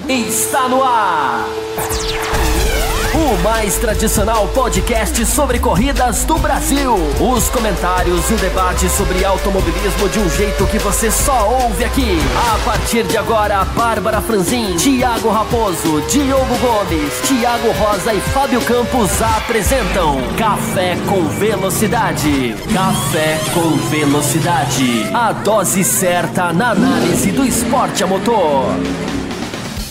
Está no ar! O mais tradicional podcast sobre corridas do Brasil. Os comentários e o debate sobre automobilismo de um jeito que você só ouve aqui. A partir de agora, Bárbara Franzin, Thiago Raposo, Diogo Gomes, Thiago Rosa e Fábio Campos apresentam Café com Velocidade. Café com Velocidade. A dose certa na análise do esporte a motor.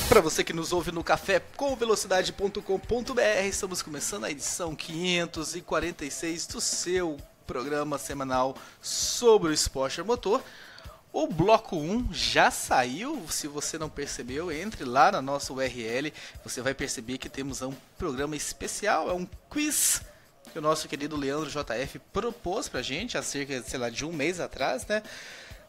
Para você que nos ouve no cafécomvelocidade.com.br, estamos começando a edição 546 do seu programa semanal sobre o esporte a motor. O bloco 1 já saiu, se você não percebeu, entre lá na nossa URL, você vai perceber que temos um programa especial, é um quiz que o nosso querido Leandro JF propôs pra gente há cerca, de um mês atrás, né?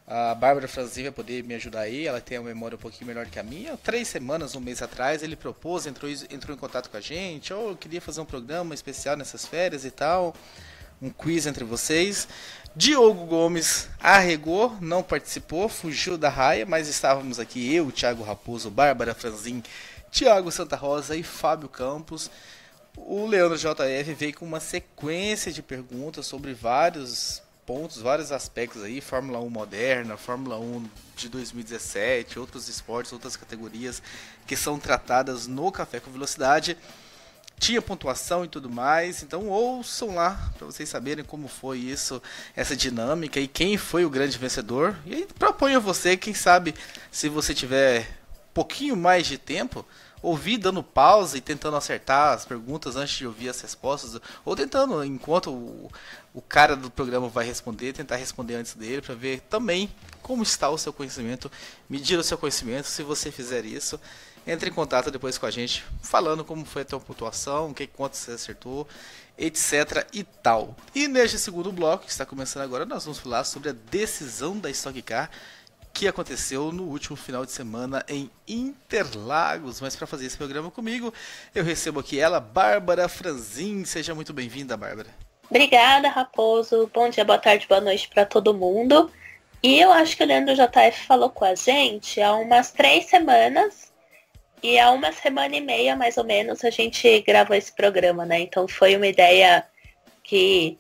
A Bárbara Franzin vai poder me ajudar aí, ela tem uma memória um pouquinho melhor que a minha. 3 semanas, um mês atrás, ele propôs, entrou em contato com a gente. Eu queria fazer um programa especial nessas férias e tal, um quiz entre vocês. Diogo Gomes arregou, não participou, fugiu da raia, mas estávamos aqui eu, Thiago Raposo, Bárbara Franzin, Thiago Santa Rosa e Fábio Campos. O Leandro JF veio com uma sequência de perguntas sobre vários pontos, vários aspectos aí, Fórmula 1 moderna, Fórmula 1 de 2017, outros esportes, outras categorias que são tratadas no Café com Velocidade. Tinha pontuação e tudo mais, então ouçam lá para vocês saberem como foi isso, essa dinâmica e quem foi o grande vencedor. E aí proponho a você, quem sabe, se você tiver um pouquinho mais de tempo, ouvir dando pausa e tentando acertar as perguntas antes de ouvir as respostas, ou tentando, enquanto o cara do programa vai responder, tentar responder antes dele, para ver também como está o seu conhecimento, medir o seu conhecimento. Se você fizer isso, entre em contato depois com a gente, falando como foi a tua pontuação, quanto você acertou, etc e tal. E neste segundo bloco, que está começando agora, nós vamos falar sobre a decisão da Stock Car, que aconteceu no último final de semana em Interlagos. Mas para fazer esse programa comigo, eu recebo aqui ela, Bárbara Franzin. Seja muito bem-vinda, Bárbara. Obrigada, Raposo. Bom dia, boa tarde, boa noite para todo mundo. E eu acho que o Leandro JF falou com a gente há umas 3 semanas. E há uma semana e meia, mais ou menos, a gente gravou esse programa, né? Então foi uma ideia que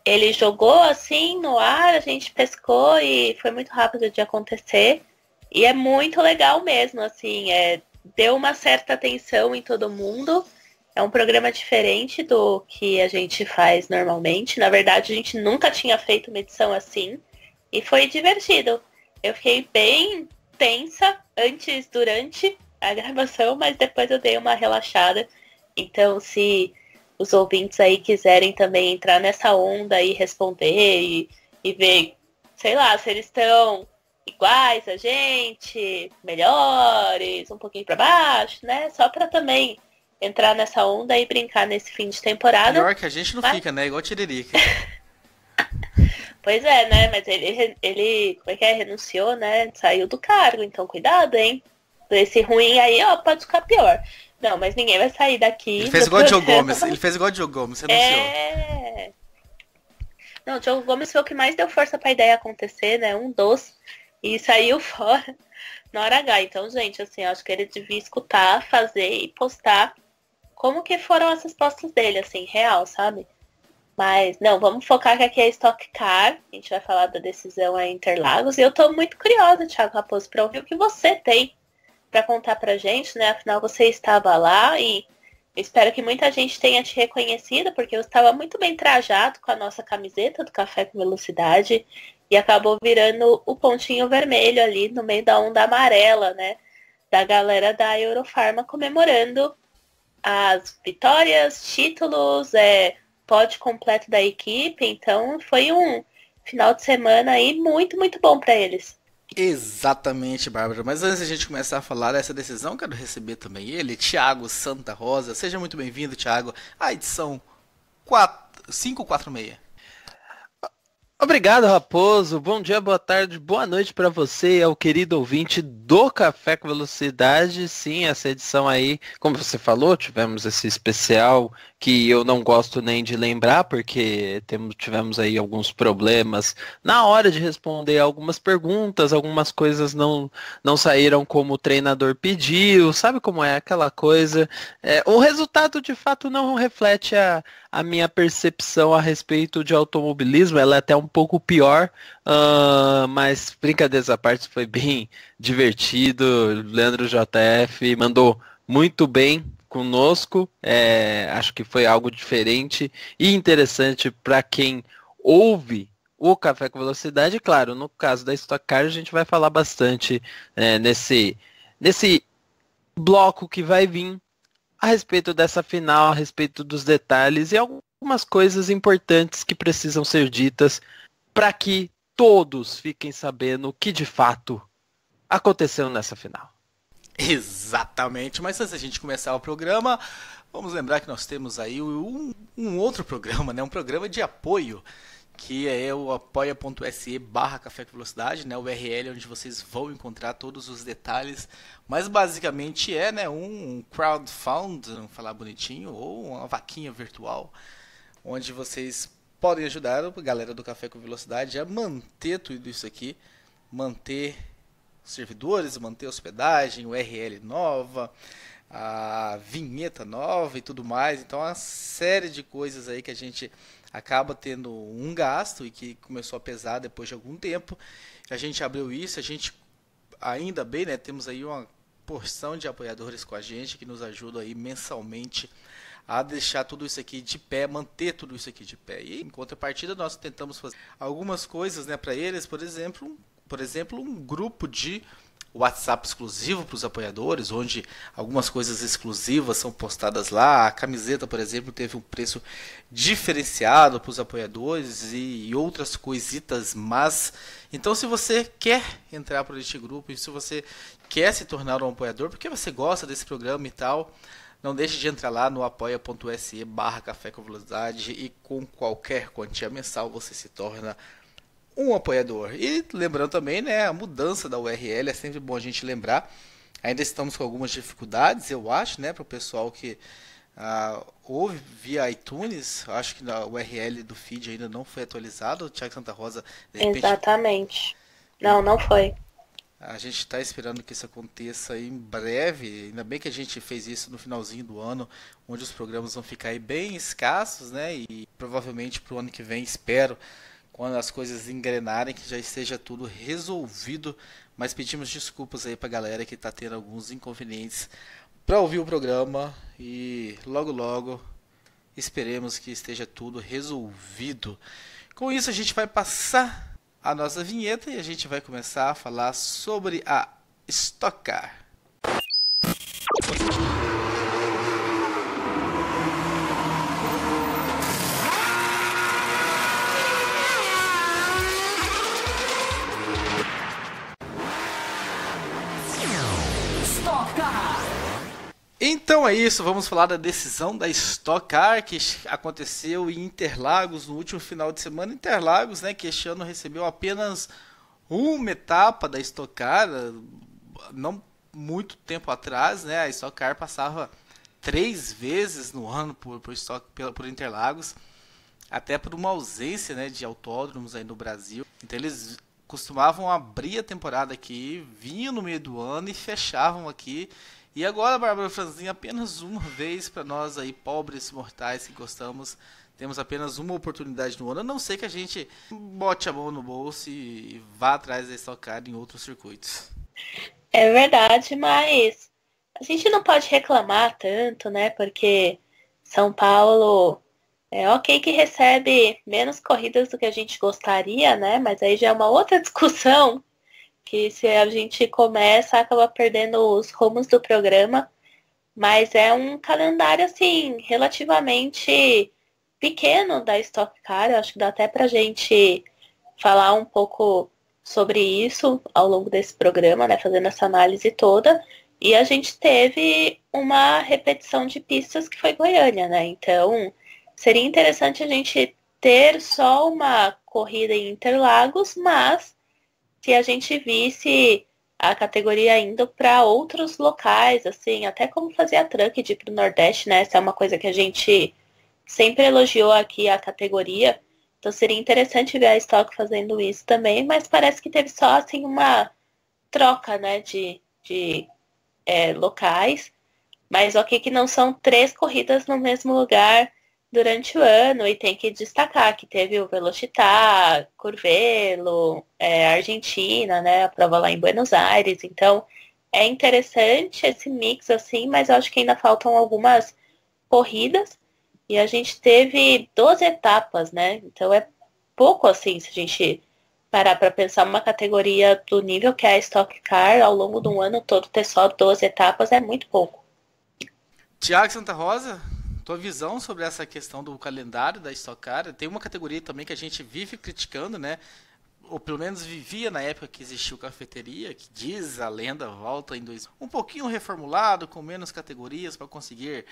ele jogou assim no ar, a gente pescou e foi muito rápido de acontecer. E é muito legal mesmo, assim, deu uma certa atenção em todo mundo. É um programa diferente do que a gente faz normalmente. Na verdade, a gente nunca tinha feito uma edição assim. E foi divertido. Eu fiquei bem tensa antes, durante a gravação, mas depois eu dei uma relaxada. Então, se os ouvintes aí quiserem também entrar nessa onda e responder e ver, sei lá, se eles estão iguais a gente, melhores, um pouquinho para baixo, né? Só para também entrar nessa onda e brincar nesse fim de temporada. Pior que a gente não fica, né? Igual Tiririca. Pois é, né? Mas ele como é que é? Renunciou, né? Saiu do cargo, então cuidado, hein? Esse ruim aí, ó, pode ficar pior. Não, mas ninguém vai sair daqui. Ele fez igual o Diogo Gomes. Ele fez igual o Diogo Gomes, renunciou. Não, o Diogo Gomes foi o que mais deu força pra ideia acontecer, né? Um dos. E saiu fora na hora H. Então, gente, assim, acho que ele devia escutar, fazer e postar como que foram as respostas dele, assim, real, sabe? Mas, não, vamos focar que aqui é Stock Car. A gente vai falar da decisão aí em Interlagos. E eu tô muito curiosa, Thiago Raposo, pra ouvir o que você tem para contar pra gente, né? Afinal, você estava lá e eu espero que muita gente tenha te reconhecido, porque eu estava muito bem trajado com a nossa camiseta do Café com Velocidade e acabou virando o pontinho vermelho ali no meio da onda amarela, né? Da galera da Eurofarma comemorando as vitórias, títulos, pódio completo da equipe. Então, foi um final de semana aí muito, muito bom para eles. Exatamente, Bárbara. Mas antes de a gente começar a falar dessa decisão, quero receber também ele, Thiago Santa Rosa. Seja muito bem-vindo, Thiago, à edição 546. Obrigado, Raposo. Bom dia, boa tarde, boa noite para você, ao querido ouvinte do Café com Velocidade. Sim, essa edição aí, como você falou, tivemos esse especial que eu não gosto nem de lembrar, porque tivemos aí alguns problemas na hora de responder algumas perguntas, algumas coisas não saíram como o treinador pediu, sabe como é aquela coisa. O resultado de fato não reflete a minha percepção a respeito de automobilismo, ela é até um pouco pior, mas brincadeiras à parte, foi bem divertido. Leandro JF mandou muito bem conosco, acho que foi algo diferente e interessante para quem ouve o Café com Velocidade. Claro, no caso da Stock Car a gente vai falar bastante nesse bloco que vai vir a respeito dessa final, a respeito dos detalhes e algumas coisas importantes que precisam ser ditas para que todos fiquem sabendo o que de fato aconteceu nessa final. Exatamente, mas antes da gente começar o programa, vamos lembrar que nós temos aí um outro programa, né? Um programa de apoio, que é o apoia.se/Café com Velocidade, né? O URL onde vocês vão encontrar todos os detalhes, mas basicamente né, um crowdfund, vamos falar bonitinho, ou uma vaquinha virtual, onde vocês podem ajudar a galera do Café com Velocidade a manter tudo isso aqui, manter servidores, manter hospedagem, URL nova, a vinheta nova e tudo mais. Então, uma série de coisas aí que a gente acaba tendo um gasto e que começou a pesar depois de algum tempo. A gente abriu isso, a gente ainda bem, né, temos aí uma porção de apoiadores com a gente que nos ajudam aí mensalmente a deixar tudo isso aqui de pé, manter tudo isso aqui de pé. E em contrapartida nós tentamos fazer algumas coisas, né, para eles, por exemplo, um grupo de WhatsApp exclusivo para os apoiadores, onde algumas coisas exclusivas são postadas lá. A camiseta, por exemplo, teve um preço diferenciado para os apoiadores e outras coisitas, mas então se você quer entrar para este grupo e se você quer se tornar um apoiador, porque você gosta desse programa e tal, não deixe de entrar lá no apoia.se/Café com Velocidade e com qualquer quantia mensal você se torna um apoiador. E lembrando também, né, a mudança da URL, é sempre bom a gente lembrar. Ainda estamos com algumas dificuldades, eu acho, né, para o pessoal que ouve via iTunes. Acho que a URL do feed ainda não foi atualizada. O Thiago Santa Rosa, de repente... Exatamente. Não foi. A gente está esperando que isso aconteça em breve. Ainda bem que a gente fez isso no finalzinho do ano, onde os programas vão ficar aí bem escassos, né? E provavelmente para o ano que vem, espero, quando as coisas engrenarem, que já esteja tudo resolvido. Mas pedimos desculpas aí para a galera que está tendo alguns inconvenientes para ouvir o programa. E logo esperemos que esteja tudo resolvido. Com isso a gente vai passar a nossa vinheta e a gente vai começar a falar sobre a Stock Car. Stock Car. Então é isso, vamos falar da decisão da Stock Car que aconteceu em Interlagos no último final de semana. Interlagos, né, que este ano recebeu apenas uma etapa da Stock Car. Não muito tempo atrás, né, a Stock Car passava 3 vezes no ano por Interlagos, até por uma ausência, né, de autódromos aí no Brasil. Então eles costumavam abrir a temporada aqui, vinham no meio do ano e fechavam aqui. E agora, Bárbara Franzin, apenas uma vez para nós aí, pobres mortais que gostamos, temos apenas uma oportunidade no ano, a não ser que a gente bote a mão no bolso e vá atrás da Stock Car em outros circuitos. É verdade, mas a gente não pode reclamar tanto, né? Porque São Paulo é ok que recebe menos corridas do que a gente gostaria, né? Mas aí já é uma outra discussão, que se a gente começa, acaba perdendo os rumos do programa. Mas é um calendário, assim, relativamente pequeno da Stock Car. Eu acho que dá até pra gente falar um pouco sobre isso ao longo desse programa, né? Fazendo essa análise toda. E a gente teve uma repetição de pistas que foi Goiânia, né? Então, seria interessante a gente ter só uma corrida em Interlagos, mas se a gente visse a categoria indo para outros locais, assim, até como fazer a truck de ir pro Nordeste, né? Essa é uma coisa que a gente sempre elogiou aqui a categoria, então seria interessante ver a Stock fazendo isso também, mas parece que teve só assim uma troca, né, de locais, mas ok que não são 3 corridas no mesmo lugar durante o ano, e tem que destacar que teve o Velocitar, Curvelo, Argentina, né, a prova lá em Buenos Aires, então é interessante esse mix assim, mas eu acho que ainda faltam algumas corridas, e a gente teve 12 etapas, né, então é pouco assim, se a gente parar para pensar uma categoria do nível que é a Stock Car, ao longo de um ano todo ter só 12 etapas é muito pouco. Tiago Santa Rosa, tua visão sobre essa questão do calendário da Stock Car? Tem uma categoria também que a gente vive criticando, né? Ou pelo menos vivia na época que existiu cafeteria, que diz a lenda, volta em um pouquinho reformulado, com menos categorias para conseguir...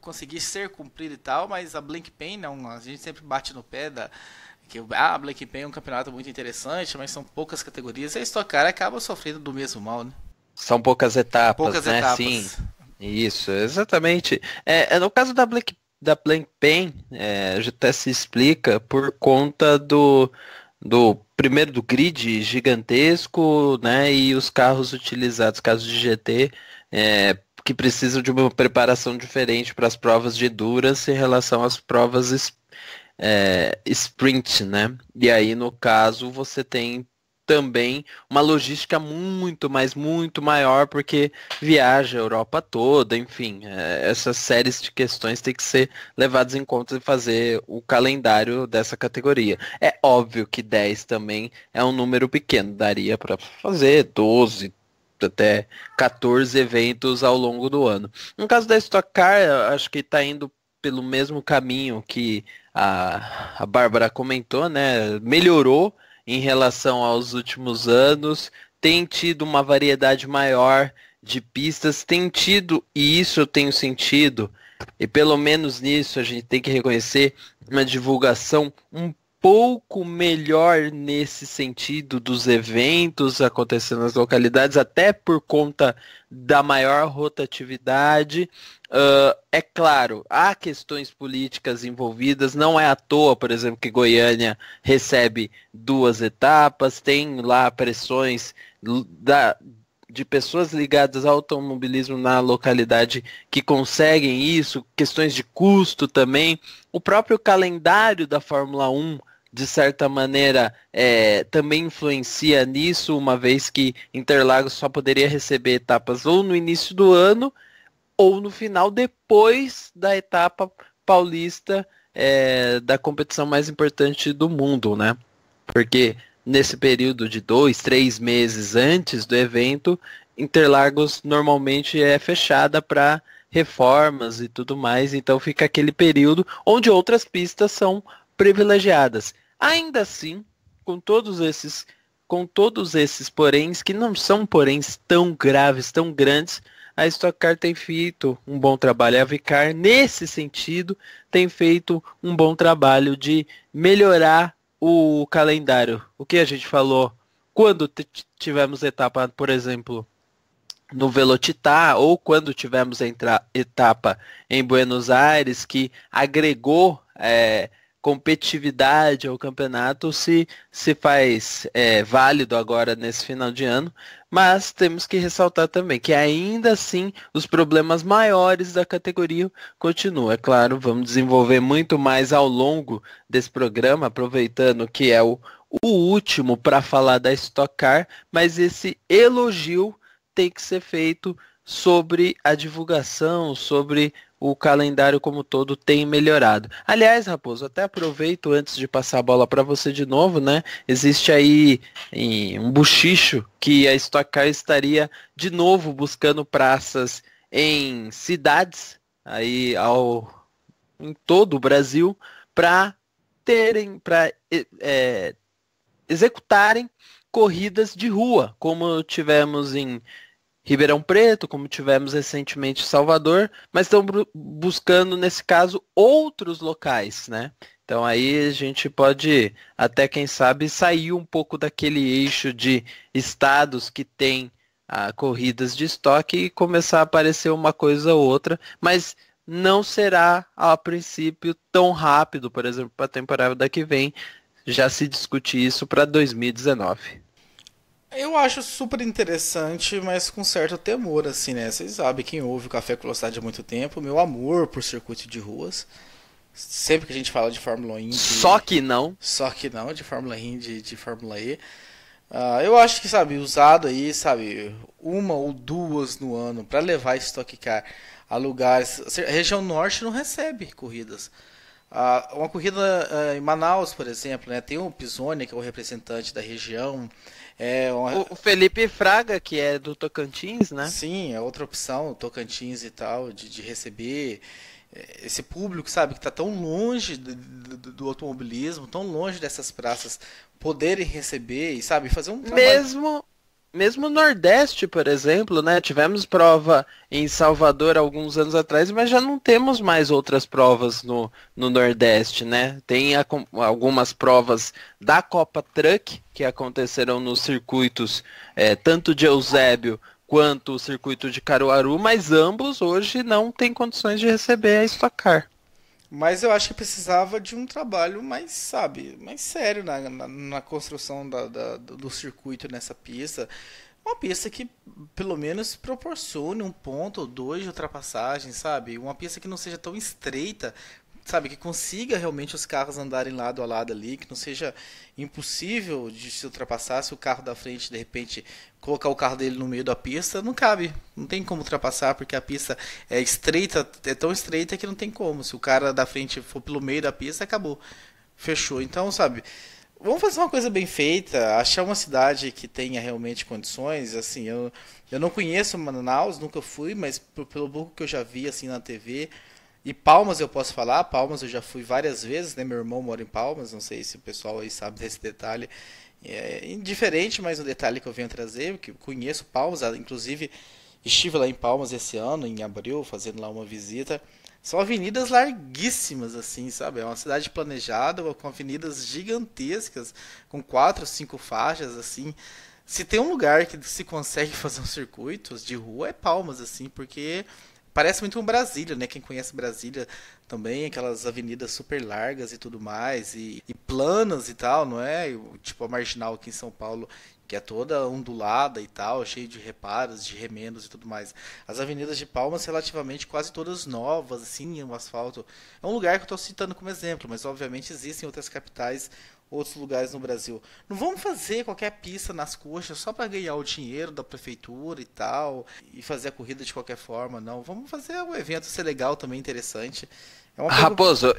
conseguir ser cumprido e tal, mas a Blank Pen, não, a gente sempre bate no pé que a Blank Pen é um campeonato muito interessante, mas são poucas categorias, e a Stock Car acaba sofrendo do mesmo mal, né? São poucas etapas, poucas né? Etapas. Sim, isso, exatamente. No caso da Blank Pen, já até se explica por conta do primeiro do grid gigantesco, né? E os carros utilizados, casos de GT, que precisam de uma preparação diferente para as provas de endurance em relação às provas sprint, né? E aí, no caso, você tem também uma logística muito maior, porque viaja a Europa toda, enfim, essas séries de questões têm que ser levadas em conta e fazer o calendário dessa categoria. É óbvio que 10 também é um número pequeno, daria para fazer 12, até 14 eventos ao longo do ano. No caso da Stock Car, acho que está indo pelo mesmo caminho que a Bárbara comentou, né? Melhorou em relação aos últimos anos, tem tido uma variedade maior de pistas, tem tido, e isso eu tenho sentido, e pelo menos nisso a gente tem que reconhecer, uma divulgação um pouco melhor nesse sentido dos eventos acontecendo nas localidades, até por conta da maior rotatividade. É claro, há questões políticas envolvidas, não é à toa, por exemplo, que Goiânia recebe 2 etapas, tem lá pressões de pessoas ligadas ao automobilismo na localidade que conseguem isso, questões de custo também, o próprio calendário da Fórmula 1, de certa maneira, também influencia nisso, uma vez que Interlagos só poderia receber etapas ou no início do ano, ou no final, depois da etapa paulista da competição mais importante do mundo, né? Porque nesse período de 2, 3 meses antes do evento, Interlagos normalmente é fechada para reformas e tudo mais, então fica aquele período onde outras pistas são privilegiadas. Ainda assim, com todos esses poréns, que não são poréns tão graves, tão grandes, a Stock Car tem feito um bom trabalho. A Vicar, nesse sentido, tem feito um bom trabalho de melhorar o calendário. O que a gente falou quando tivemos etapa, por exemplo, no Velocitar, ou quando tivemos etapa em Buenos Aires, que agregou competitividade ao campeonato, se faz válido agora nesse final de ano, mas temos que ressaltar também que ainda assim os problemas maiores da categoria continuam. É claro, vamos desenvolver muito mais ao longo desse programa, aproveitando que é o último para falar da Stock Car, mas esse elogio tem que ser feito sobre a divulgação, sobre o calendário como todo tem melhorado. Aliás, Raposo, até aproveito antes de passar a bola para você de novo, né? Existe aí um buchicho que a Stock Car estaria de novo buscando praças em cidades aí em todo o Brasil para executarem corridas de rua, como tivemos em Ribeirão Preto, como tivemos recentemente em Salvador, mas estão buscando, nesse caso, outros locais, né? Então aí a gente pode, até quem sabe, sair um pouco daquele eixo de estados que tem corridas de estoque e começar a aparecer uma coisa ou outra, mas não será, a princípio, tão rápido, por exemplo, para a temporada que vem. Já se discute isso para 2019. Eu acho super interessante, mas com certo temor, assim, né? Vocês sabem, quem ouve o Café com Velocidade há muito tempo, meu amor por circuito de ruas. Sempre que a gente fala de Fórmula Indy... Só que não, de Fórmula Indy, de Fórmula E. Eu acho que, sabe, usado aí, sabe, uma ou duas no ano para levar Stock Car a lugares... A região norte não recebe corridas. Uma corrida em Manaus, por exemplo, né? Tem o Pisoni, que é o representante da região. o Felipe Fraga, que é do Tocantins, né? Sim, é outra opção, Tocantins e tal, de receber esse público, sabe, que está tão longe do automobilismo, tão longe dessas praças, poderem receber e, sabe, fazer um trabalho. Mesmo Nordeste, por exemplo, né? Tivemos prova em Salvador alguns anos atrás, mas já não temos mais outras provas no Nordeste, né? Tem algumas provas da Copa Truck que aconteceram nos circuitos tanto de Eusébio quanto o circuito de Caruaru, mas ambos hoje não têm condições de receber a Stock Car. Mas eu acho que precisava de um trabalho mais, sabe, mais sério na construção do circuito nessa pista. Uma pista que pelo menos proporcione um ponto ou dois de ultrapassagem, sabe? Uma pista que não seja tão estreita, sabe? Que consiga realmente os carros andarem lado a lado ali, que não seja impossível de se ultrapassar se o carro da frente, de repente, colocar o carro dele no meio da pista, não cabe. Não tem como ultrapassar, porque a pista é estreita, é tão estreita que não tem como. Se o cara da frente for pelo meio da pista, acabou. Fechou. Então, sabe, vamos fazer uma coisa bem feita, achar uma cidade que tenha realmente condições, assim, eu não conheço Manaus, nunca fui, mas pelo pouco que eu já vi, assim, na TV... E Palmas eu posso falar, Palmas eu já fui várias vezes, né? Meu irmão mora em Palmas, não sei se o pessoal aí sabe desse detalhe. É indiferente, mas um detalhe que eu venho trazer, que eu conheço Palmas, inclusive estive lá em Palmas esse ano, em abril, fazendo lá uma visita. São avenidas larguíssimas, assim, sabe? É uma cidade planejada, com avenidas gigantescas, com 4, 5 faixas, assim. Se tem um lugar que se consegue fazer uns circuitos de rua, é Palmas, assim, porque... Parece muito um Brasília, né? Quem conhece Brasília também, aquelas avenidas super largas e tudo mais, e planas e tal, não é? Tipo a Marginal aqui em São Paulo, que é toda ondulada e tal, cheia de reparos, de remendos e tudo mais. As avenidas de Palmas, relativamente quase todas novas, assim, o asfalto. É um lugar que eu estou citando como exemplo, mas obviamente existem outras capitais, outros lugares no Brasil. Não vamos fazer qualquer pista nas coxas só para ganhar o dinheiro da prefeitura e tal, e fazer a corrida de qualquer forma, não. Vamos fazer o evento ser legal também, interessante. Raposo,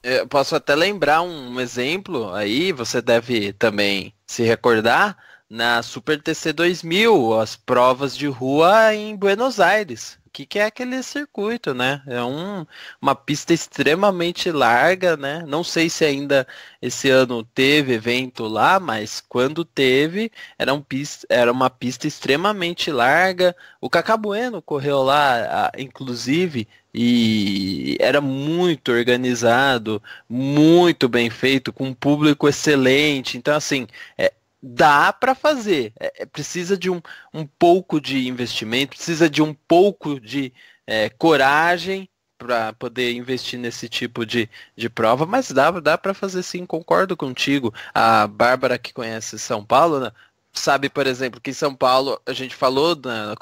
eu posso até lembrar um exemplo aí, você deve também se recordar, na Super TC 2000, as provas de rua em Buenos Aires. O que é aquele circuito, né? É uma pista extremamente larga, né? Não sei se ainda esse ano teve evento lá, mas quando teve, era uma pista extremamente larga. O Cacá Bueno correu lá, inclusive, e era muito organizado, muito bem feito, com um público excelente. Então, assim, dá para fazer. Precisa de um pouco de investimento, precisa de um pouco de coragem para poder investir nesse tipo de prova, mas dá para fazer sim, concordo contigo. A Bárbara, que conhece São Paulo, né, sabe, por exemplo, que em São Paulo, a gente falou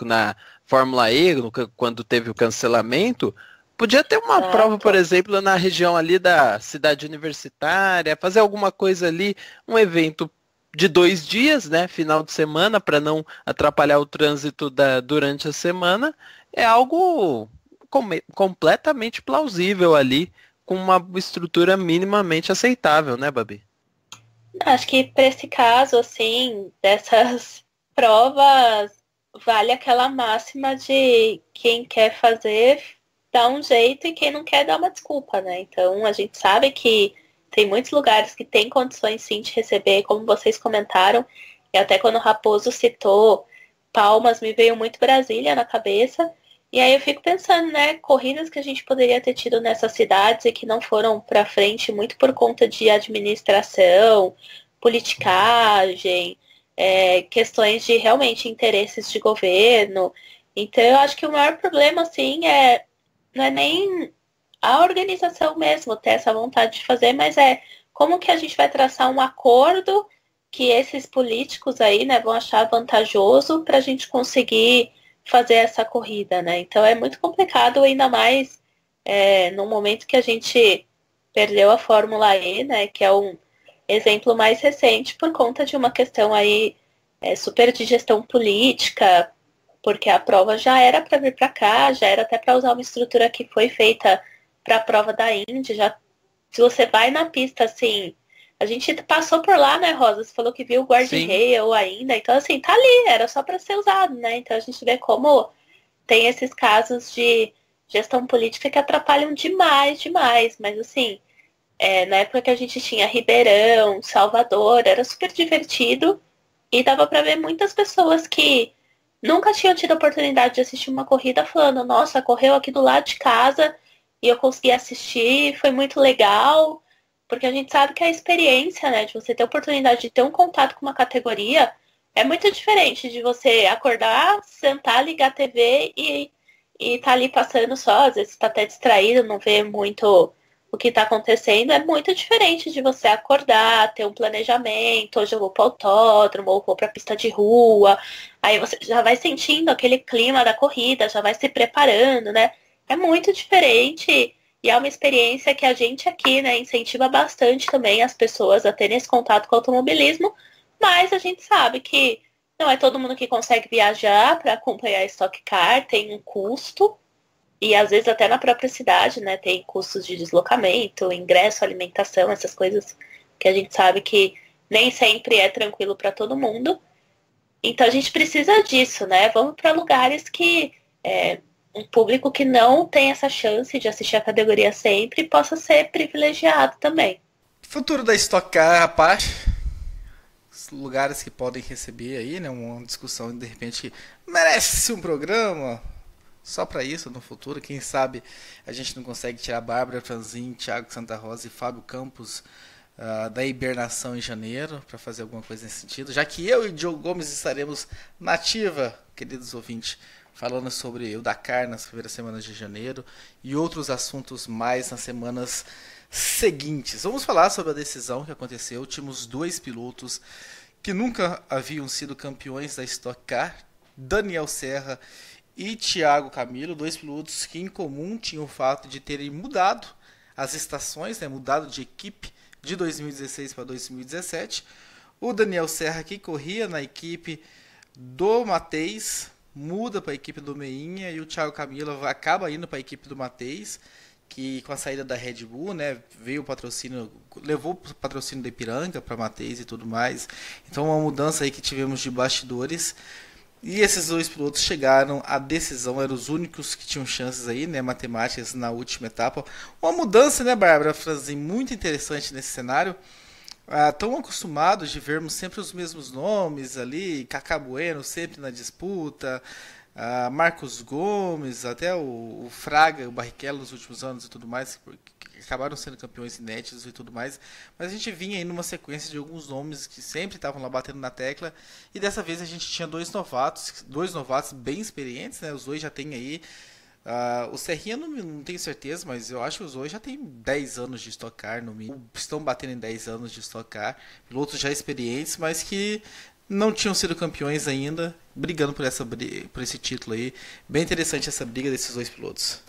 na Fórmula E, quando teve o cancelamento, podia ter uma prova, por exemplo, na região ali da cidade universitária, fazer alguma coisa ali, um evento de 2 dias, né, final de semana, para não atrapalhar o trânsito durante a semana, é algo completamente plausível ali, com uma estrutura minimamente aceitável, né, Babi? Acho que para esse caso, assim, dessas provas, vale aquela máxima de quem quer fazer, dá um jeito, e quem não quer, dá uma desculpa, né? Então, a gente sabe que tem muitos lugares que têm condições, sim, de receber, como vocês comentaram. E até quando o Raposo citou Palmas, me veio muito Brasília na cabeça. E aí eu fico pensando, né, corridas que a gente poderia ter tido nessas cidades e que não foram para frente muito por conta de administração, politicagem, questões de realmente interesses de governo. Então eu acho que o maior problema, assim, não é nem a organização mesmo ter essa vontade de fazer, mas é como que a gente vai traçar um acordo que esses políticos aí, né, vão achar vantajoso para a gente conseguir fazer essa corrida, né? Então é muito complicado, ainda mais no momento que a gente perdeu a Fórmula E, né, que é um exemplo mais recente por conta de uma questão aí super de gestão política, porque a prova já era para vir para cá, já era até para usar uma estrutura que foi feita para a prova da Indy. Já, se você vai na pista, assim, a gente passou por lá, né, Rosa? Você falou que viu o guarda-rail ainda, então assim, tá ali, era só para ser usado, né? Então a gente vê como tem esses casos de gestão política que atrapalham demais, mas assim, na época que a gente tinha Ribeirão, Salvador, era super divertido e dava para ver muitas pessoas que nunca tinham tido a oportunidade de assistir uma corrida falando, nossa, correu aqui do lado de casa e eu consegui assistir, foi muito legal, porque a gente sabe que a experiência, né, de você ter a oportunidade de ter um contato com uma categoria é muito diferente de você acordar, sentar, ligar a TV e tá ali passando só, às vezes tá até distraído, não vê muito o que tá acontecendo. É muito diferente de você acordar, ter um planejamento, hoje eu vou pro autódromo, ou vou pra pista de rua, aí você já vai sentindo aquele clima da corrida, já vai se preparando, né? É muito diferente e é uma experiência que a gente aqui, né, incentiva bastante também as pessoas a terem esse contato com o automobilismo, mas a gente sabe que não é todo mundo que consegue viajar para acompanhar a Stock Car, tem um custo, e às vezes até na própria cidade, né, tem custos de deslocamento, ingresso, alimentação, essas coisas que a gente sabe que nem sempre é tranquilo para todo mundo. Então a gente precisa disso, né? Vamos para lugares que um público que não tem essa chance de assistir a categoria sempre possa ser privilegiado também. Futuro da Stock Car, rapaz. Lugares que podem receber aí, né? Uma discussão de repente que merece um programa só para isso no futuro. Quem sabe a gente não consegue tirar Bárbara Franzin, Thiago Santa Rosa e Fábio Campos da hibernação em janeiro para fazer alguma coisa nesse sentido, já que eu e Diogo Gomes estaremos na ativa, queridos ouvintes, falando sobre o Dakar nas primeiras semanas de janeiro e outros assuntos mais nas semanas seguintes. Vamos falar sobre a decisão que aconteceu. Tínhamos dois pilotos que nunca haviam sido campeões da Stock Car, Daniel Serra e Thiago Camilo, dois pilotos que em comum tinham o fato de terem mudado as estações, né, mudado de equipe de 2016 para 2017. O Daniel Serra, que corria na equipe do Matheus, muda para a equipe do Meinha, e o Thiago Camilo acaba indo para a equipe do Matheus, que com a saída da Red Bull, né, veio o patrocínio, levou o patrocínio da Ipiranga para Matheus e tudo mais. Então uma mudança aí que tivemos de bastidores. E esses dois pilotos chegaram à decisão, eram os únicos que tinham chances aí, né, matemáticas na última etapa. Uma mudança, né, Bárbara Franzin, muito interessante nesse cenário. Tão acostumados de vermos sempre os mesmos nomes ali, Cacá Bueno sempre na disputa, Marcos Gomes, até o Fraga, o Barrichello nos últimos anos e tudo mais, que acabaram sendo campeões inéditos e tudo mais, mas a gente vinha aí numa sequência de alguns nomes que sempre estavam lá batendo na tecla, e dessa vez a gente tinha dois novatos bem experientes, né? Os dois já tem aí, o Serrinha não tenho certeza, mas eu acho que os dois já tem 10 anos de Stock Car, no mínimo, estão batendo em 10 anos de Stock Car, pilotos já experientes, mas que não tinham sido campeões ainda, brigando por esse título aí. Bem interessante essa briga desses dois pilotos.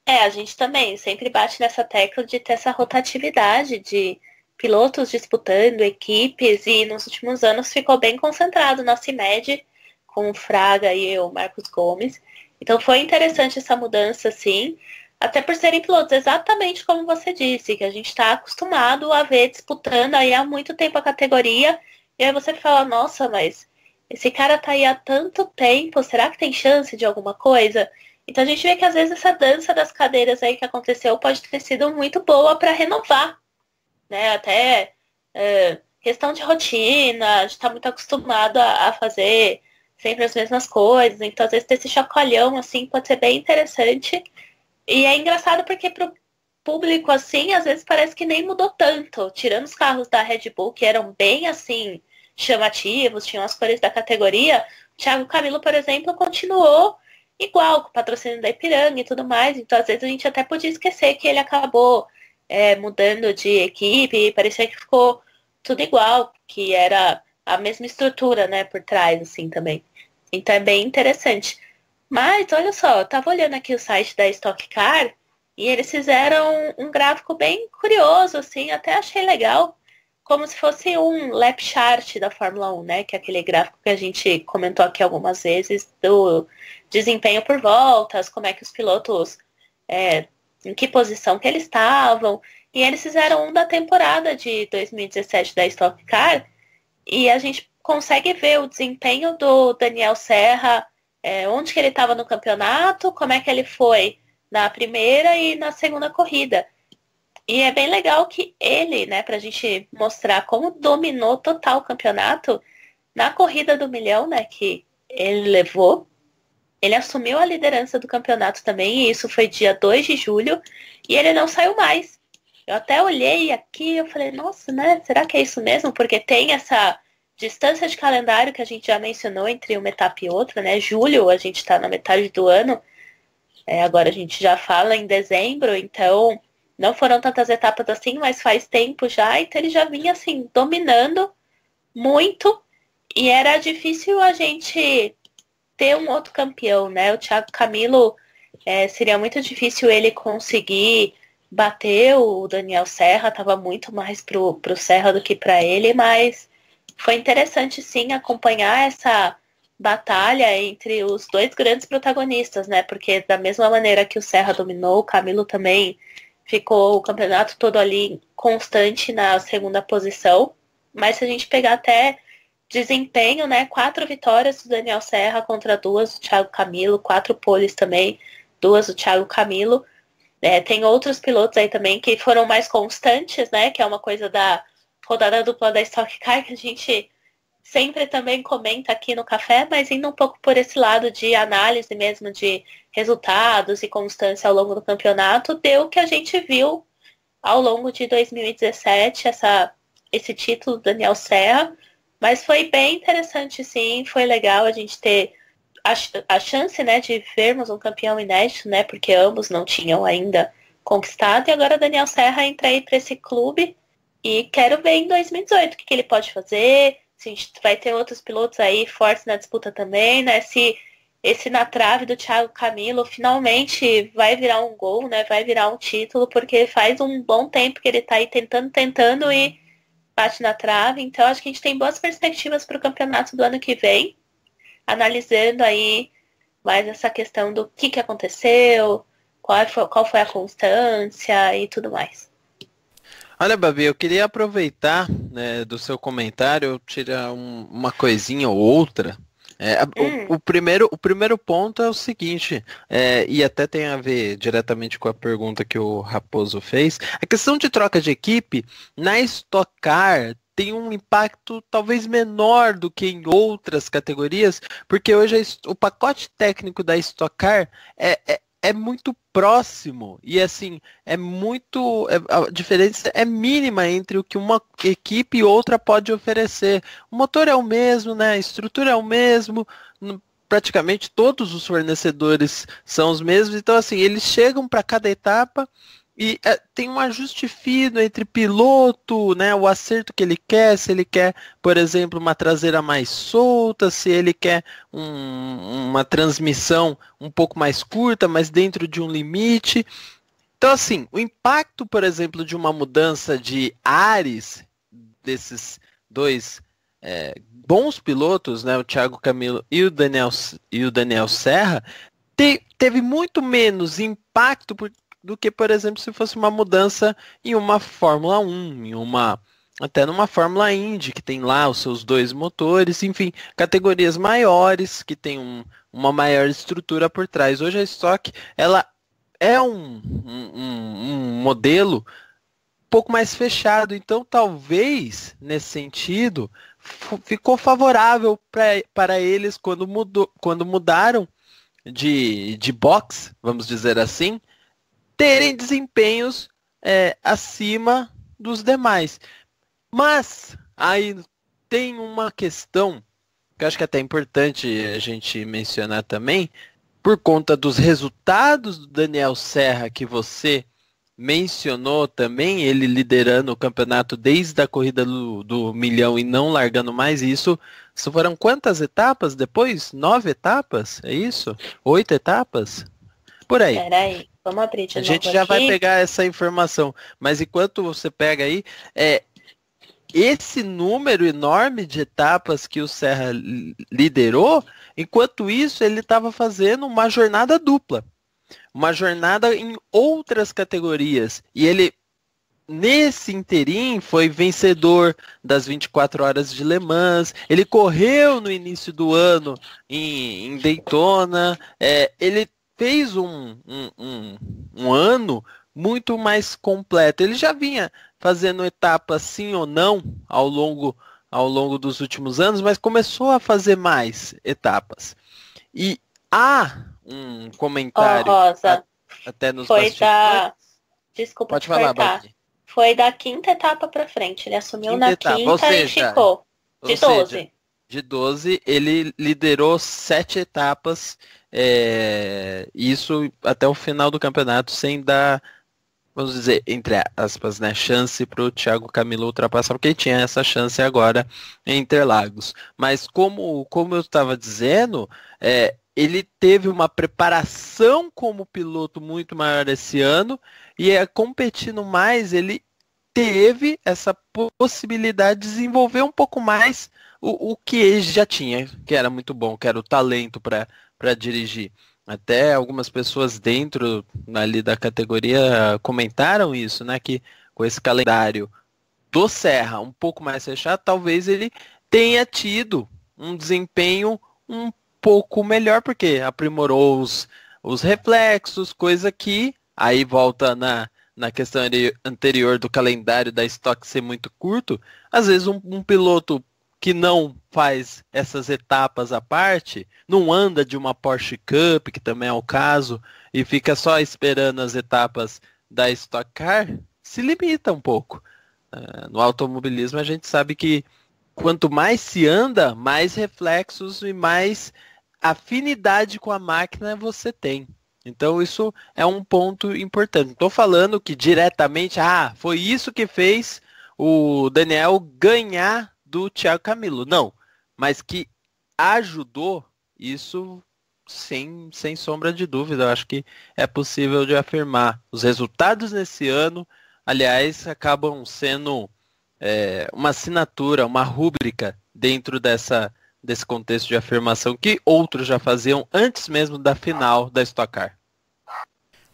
A gente também sempre bate nessa tecla de ter essa rotatividade de pilotos disputando equipes, e nos últimos anos ficou bem concentrado na CIMED com o Fraga e o Marcos Gomes. Então foi interessante essa mudança, sim, até por serem pilotos exatamente como você disse, que a gente está acostumado a ver disputando aí há muito tempo a categoria, e aí você fala, nossa, mas esse cara tá aí há tanto tempo, será que tem chance de alguma coisa? Então a gente vê que às vezes essa dança das cadeiras aí que aconteceu pode ter sido muito boa para renovar, né? Até questão de rotina, de estar muito acostumado a fazer sempre as mesmas coisas. Então às vezes ter esse chacoalhão assim pode ser bem interessante. E é engraçado porque pro público assim, às vezes parece que nem mudou tanto. Tirando os carros da Red Bull, que eram bem assim chamativos, tinham as cores da categoria, o Thiago Camilo, por exemplo, continuou igual, com o patrocínio da Ipiranga e tudo mais. Então, às vezes, a gente até podia esquecer que ele acabou mudando de equipe e parecia que ficou tudo igual, que era a mesma estrutura, né, por trás, assim, também. Então, é bem interessante. Mas, olha só, eu tava olhando aqui o site da Stock Car e eles fizeram um gráfico bem curioso, assim, até achei legal, como se fosse um lap chart da Fórmula 1, né? Que é aquele gráfico que a gente comentou aqui algumas vezes do desempenho por voltas, como é que os pilotos, em que posição que eles estavam. E eles fizeram um da temporada de 2017 da Stock Car e a gente consegue ver o desempenho do Daniel Serra, onde que ele estava no campeonato, como é que ele foi na primeira e na segunda corrida. E é bem legal que ele, né, pra gente mostrar como dominou total o campeonato, na corrida do milhão, né, que ele levou, ele assumiu a liderança do campeonato também, e isso foi dia 2 de julho, e ele não saiu mais. Eu até olhei aqui e eu falei, nossa, né, será que é isso mesmo? Porque tem essa distância de calendário que a gente já mencionou entre uma etapa e outra, né, julho, a gente tá na metade do ano, agora a gente já fala em dezembro, então não foram tantas etapas assim, mas faz tempo já, então ele já vinha assim, dominando muito, e era difícil a gente ter um outro campeão, né? O Thiago Camilo, seria muito difícil ele conseguir bater o Daniel Serra, tava muito mais pro Serra do que para ele, mas foi interessante sim acompanhar essa batalha entre os dois grandes protagonistas, né? Porque da mesma maneira que o Serra dominou, o Camilo também ficou o campeonato todo ali constante na segunda posição. Mas se a gente pegar até desempenho, né? 4 vitórias do Daniel Serra contra 2 do Thiago Camilo, 4 poles também, 2 do Thiago Camilo. Tem outros pilotos aí também que foram mais constantes, né? Que é uma coisa da rodada dupla da Stock Car que a gente sempre também comenta aqui no café, mas indo um pouco por esse lado de análise mesmo de resultados e constância ao longo do campeonato, deu o que a gente viu ao longo de 2017, esse título do Daniel Serra, mas foi bem interessante sim, foi legal a gente ter a chance, né, de vermos um campeão inédito, né, porque ambos não tinham ainda conquistado, e agora o Daniel Serra entra aí para esse clube e quero ver em 2018 o que ele pode fazer, se a gente vai ter outros pilotos aí fortes na disputa também, né? Se esse na trave do Thiago Camilo finalmente vai virar um gol, né? Vai virar um título, porque faz um bom tempo que ele tá aí tentando e bate na trave. Então acho que a gente tem boas perspectivas para o campeonato do ano que vem, analisando aí mais essa questão do que aconteceu, qual foi a constância e tudo mais. Olha, Babi, eu queria aproveitar, né, do seu comentário, tirar uma coisinha ou outra. O primeiro ponto é o seguinte, e até tem a ver diretamente com a pergunta que o Raposo fez. A questão de troca de equipe na Stock Car tem um impacto talvez menor do que em outras categorias, porque hoje o pacote técnico da Stock Car é muito próximo e assim a diferença é mínima entre o que uma equipe e outra pode oferecer. O motor é o mesmo, né? A estrutura é o mesmo, praticamente todos os fornecedores são os mesmos, então assim eles chegam para cada etapa e tem um ajuste fino entre piloto, né, o acerto que ele quer, se ele quer, por exemplo, uma traseira mais solta, se ele quer uma transmissão um pouco mais curta, mas dentro de um limite. Então, assim, o impacto, por exemplo, de uma mudança de ares desses dois bons pilotos, né, o Thiago Camilo e o Daniel Serra, teve muito menos impacto do que, por exemplo, se fosse uma mudança em uma Fórmula 1, até numa Fórmula Indy, que tem lá os seus 2 motores, enfim, categorias maiores, que tem uma maior estrutura por trás. Hoje a Stock, ela é um modelo um pouco mais fechado, então talvez, nesse sentido, ficou favorável para eles quando mudaram de box, vamos dizer assim, terem desempenhos acima dos demais. Mas aí tem uma questão que eu acho que é até importante a gente mencionar também, por conta dos resultados do Daniel Serra que você mencionou também, ele liderando o campeonato desde a corrida do milhão e não largando mais isso foram quantas etapas depois? 9 etapas? É isso? 8 etapas? Por aí. Peraí, vamos abrir de A novo gente já aqui. vai pegar essa informação, mas enquanto você pega aí, esse número enorme de etapas que o Serra liderou, enquanto isso ele estava fazendo uma jornada dupla. Uma jornada em outras categorias. E ele, nesse interim, foi vencedor das 24 horas de Le Mans. Ele correu no início do ano em Daytona. Ele fez um ano muito mais completo. Ele já vinha fazendo etapas sim ou não ao longo dos últimos anos, mas começou a fazer mais etapas. E há um comentário Rosa, até nos foi bastidores. Desculpa Pode te falar, cortar. Bati. Foi da quinta etapa pra frente. Ele assumiu Quinta na etapa, quinta ou seja, e ficou. De 12. De 12, ele liderou 7 etapas, isso até o final do campeonato, sem dar, vamos dizer, entre aspas, né, chance para o Thiago Camilo ultrapassar, porque tinha essa chance agora em Interlagos. Mas como eu estava dizendo, ele teve uma preparação como piloto muito maior esse ano, e competindo mais, ele teve essa possibilidade de desenvolver um pouco mais o que ele já tinha, que era muito bom, que era o talento para dirigir. Até algumas pessoas dentro ali da categoria comentaram isso, né? Que com esse calendário do Serra um pouco mais fechado, talvez ele tenha tido um desempenho um pouco melhor, porque aprimorou os reflexos, coisa que aí volta na questão anterior do calendário da Stock ser muito curto. Às vezes um piloto que não faz essas etapas à parte, não anda de uma Porsche Cup, que também é o caso, e fica só esperando as etapas da Stock Car, se limita um pouco. No automobilismo a gente sabe que quanto mais se anda, mais reflexos e mais afinidade com a máquina você tem. Então isso é um ponto importante. Não estou falando que diretamente, foi isso que fez o Daniel ganhar do Thiago Camilo. Não, mas que ajudou, isso sem sombra de dúvida. Eu acho que é possível de afirmar. Os resultados nesse ano, aliás, acabam sendo uma assinatura, uma rúbrica dentro desse contexto de afirmação que outros já faziam antes mesmo da final da Stock Car.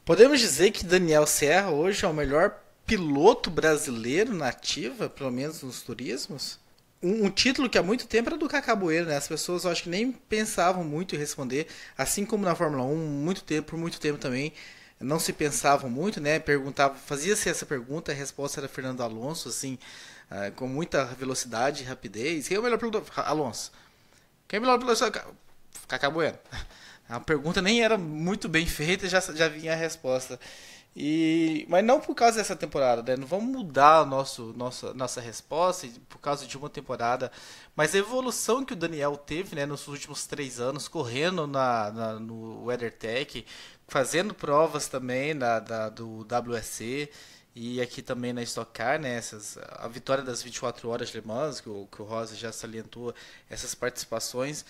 Podemos dizer que Daniel Serra hoje é o melhor piloto brasileiro na ativa, pelo menos nos turismos? Um título que há muito tempo era do Cacá Bueno, né? As pessoas eu acho que nem pensavam muito em responder, assim como na Fórmula 1, por muito tempo também não se pensavam muito, né? Fazia-se essa pergunta, a resposta era Fernando Alonso, assim, com muita velocidade e rapidez. Quem é o melhor piloto? Alonso. Quem é o melhor piloto? Cacá Bueno. A pergunta nem era muito bem feita, já vinha a resposta. Mas não por causa dessa temporada, né? Não vamos mudar a nossa resposta por causa de uma temporada, mas a evolução que o Daniel teve, né, nos últimos 3 anos, correndo no WeatherTech, fazendo provas também do WEC e aqui também na Stock Car, né, a vitória das 24 horas de Le Mans, que o Rosa já salientou, essas participações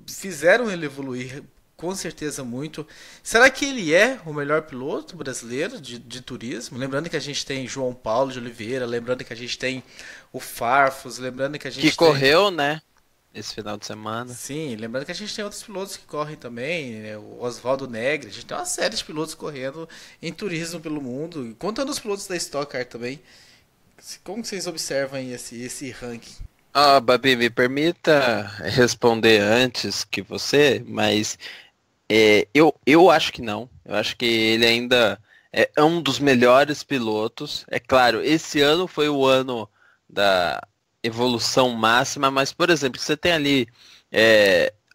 fizeram ele evoluir com certeza muito. Será que ele é o melhor piloto brasileiro de turismo? Lembrando que a gente tem João Paulo de Oliveira, lembrando que a gente tem o Farfus, lembrando que a gente correu, né, esse final de semana. Sim, lembrando que a gente tem outros pilotos que correm também, né? O Oswaldo Negri, a gente tem uma série de pilotos correndo em turismo pelo mundo, contando os pilotos da Stock Car também. Como vocês observam esse ranking? Babi, me permita responder antes que você, mas eu acho que não. Eu acho que ele ainda é um dos melhores pilotos. É claro, esse ano foi o ano da evolução máxima, mas, por exemplo, você tem ali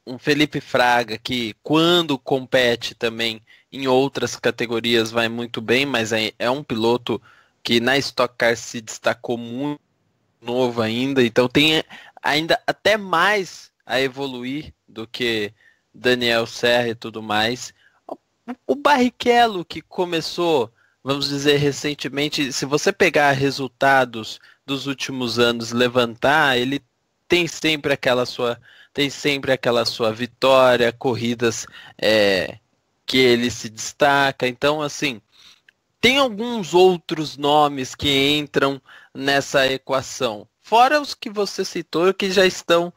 um Felipe Fraga que, quando compete também em outras categorias, vai muito bem, mas é um piloto que na Stock Car se destacou muito novo ainda, então tem ainda até mais a evoluir do que Daniel Serra e tudo mais. O Barrichello, que começou, vamos dizer, recentemente, se você pegar resultados dos últimos anos, levantar, ele tem sempre aquela sua vitória, corridas que ele se destaca. Então, assim, tem alguns outros nomes que entram nessa equação. Fora os que você citou, que já estão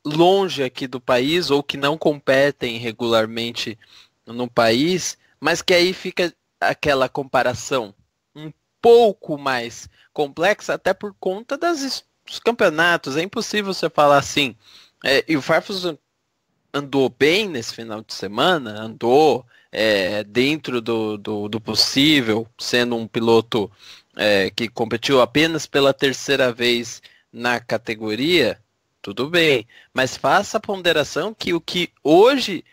longe aqui do país, ou que não competem regularmente no país, mas que aí fica aquela comparação um pouco mais complexa, até por conta dos campeonatos. É impossível você falar assim. E o Farfus andou bem nesse final de semana, andou dentro do possível, sendo um piloto que competiu apenas pela terceira vez na categoria, tudo bem. Mas faça a ponderação que o que hoje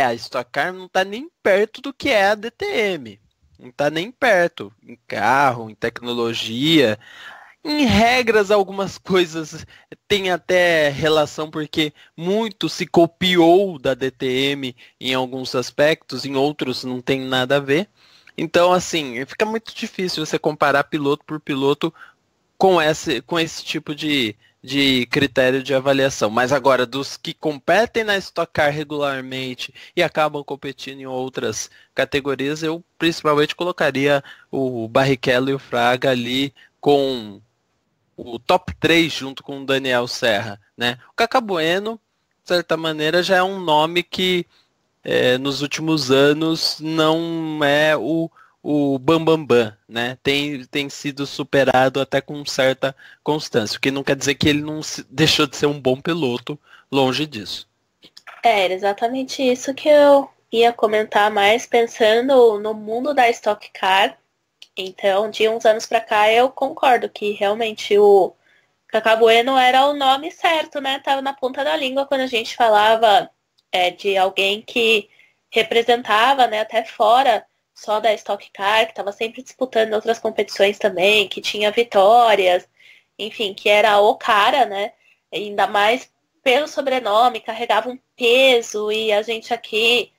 a Stock Car não está nem perto do que é a DTM. Não está nem perto. Em carro, em tecnologia, em regras, algumas coisas tem até relação, porque muito se copiou da DTM em alguns aspectos, em outros não tem nada a ver. Então, assim, fica muito difícil você comparar piloto por piloto com esse tipo de critério de avaliação. Mas agora, dos que competem na Stock Car regularmente e acabam competindo em outras categorias, eu principalmente colocaria o Barrichello e o Fraga ali com o top 3 junto com o Daniel Serra, né? O Cacá Bueno, de certa maneira, já é um nome que nos últimos anos não é o Bambambam, né? Tem sido superado até com certa constância, o que não quer dizer que ele não deixou de ser um bom piloto, longe disso. Era exatamente isso que eu ia comentar mais, pensando no mundo da Stock Car. Então, de uns anos pra cá, eu concordo que realmente o Cacá Bueno era o nome certo, né? Tava na ponta da língua quando a gente falava de alguém que representava, né, até fora só da Stock Car, que estava sempre disputando outras competições também, que tinha vitórias, enfim, que era o cara, né? Ainda mais pelo sobrenome, carregava um peso, e a gente aqui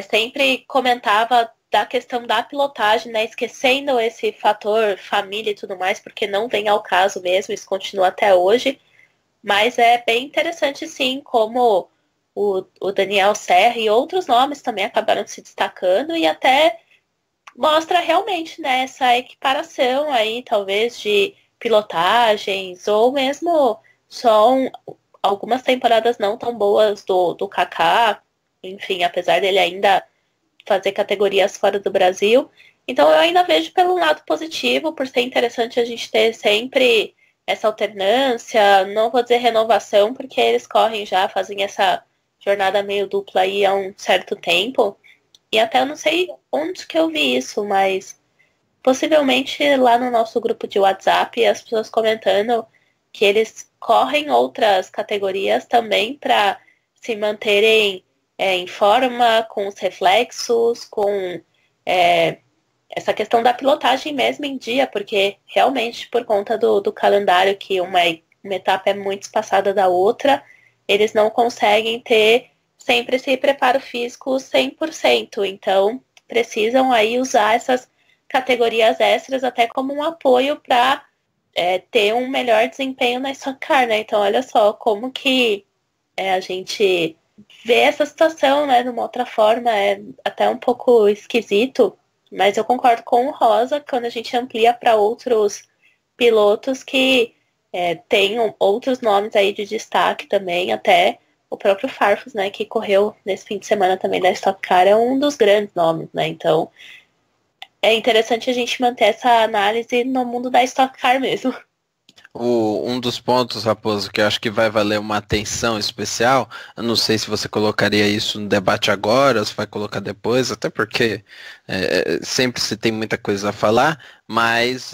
sempre comentava da questão da pilotagem, né? Esquecendo esse fator família e tudo mais, porque não vem ao caso mesmo, isso continua até hoje. Mas é bem interessante, sim, como o Daniel Serra e outros nomes também acabaram se destacando, e até mostra realmente, né, essa equiparação aí, talvez, de pilotagens, ou mesmo só algumas temporadas não tão boas do Kaká, enfim, apesar dele ainda fazer categorias fora do Brasil. Então eu ainda vejo pelo lado positivo, por ser interessante a gente ter sempre essa alternância, não vou dizer renovação, porque eles correm já, fazem essa jornada meio dupla aí há um certo tempo. E até eu não sei onde que eu vi isso, mas possivelmente lá no nosso grupo de WhatsApp, as pessoas comentando que eles correm outras categorias também para se manterem em forma, com os reflexos, com essa questão da pilotagem mesmo em dia, porque realmente por conta do calendário, que uma etapa é muito espaçada da outra, eles não conseguem ter sempre esse preparo físico 100%. Então, precisam aí usar essas categorias extras até como um apoio para ter um melhor desempenho na Stock Car, né? Então, olha só como que a gente vê essa situação, né, de uma outra forma. É até um pouco esquisito, mas eu concordo com o Rosa quando a gente amplia para outros pilotos que tenham outros nomes aí de destaque também, até o próprio Farfus, né, que correu nesse fim de semana também da Stock Car, é um dos grandes nomes, né? Então, é interessante a gente manter essa análise no mundo da Stock Car mesmo. Um dos pontos, Raposo, que eu acho que vai valer uma atenção especial, eu não sei se você colocaria isso no debate agora, ou se vai colocar depois, até porque sempre se tem muita coisa a falar, mas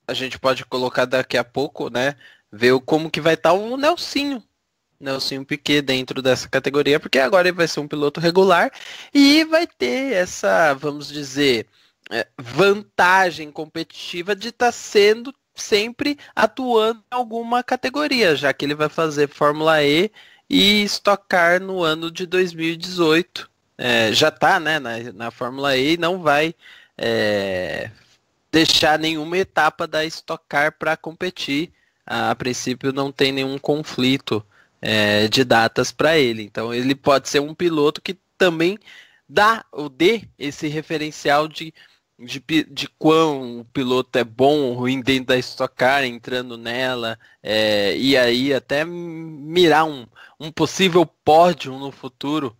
a gente pode colocar daqui a pouco, né, ver como que vai estar o Nelsinho Piquet dentro dessa categoria, porque agora ele vai ser um piloto regular e vai ter essa, vamos dizer, vantagem competitiva de estar sendo sempre atuando em alguma categoria, já que ele vai fazer Fórmula E e Stock Car no ano de 2018. Já está, né, na Fórmula E e não vai deixar nenhuma etapa da Stock Car para competir. A princípio não tem nenhum conflito de datas para ele. Então ele pode ser um piloto que também dê esse referencial de quão o piloto é bom ou ruim dentro da Stock Car, entrando nela, e aí até mirar um possível pódio no futuro,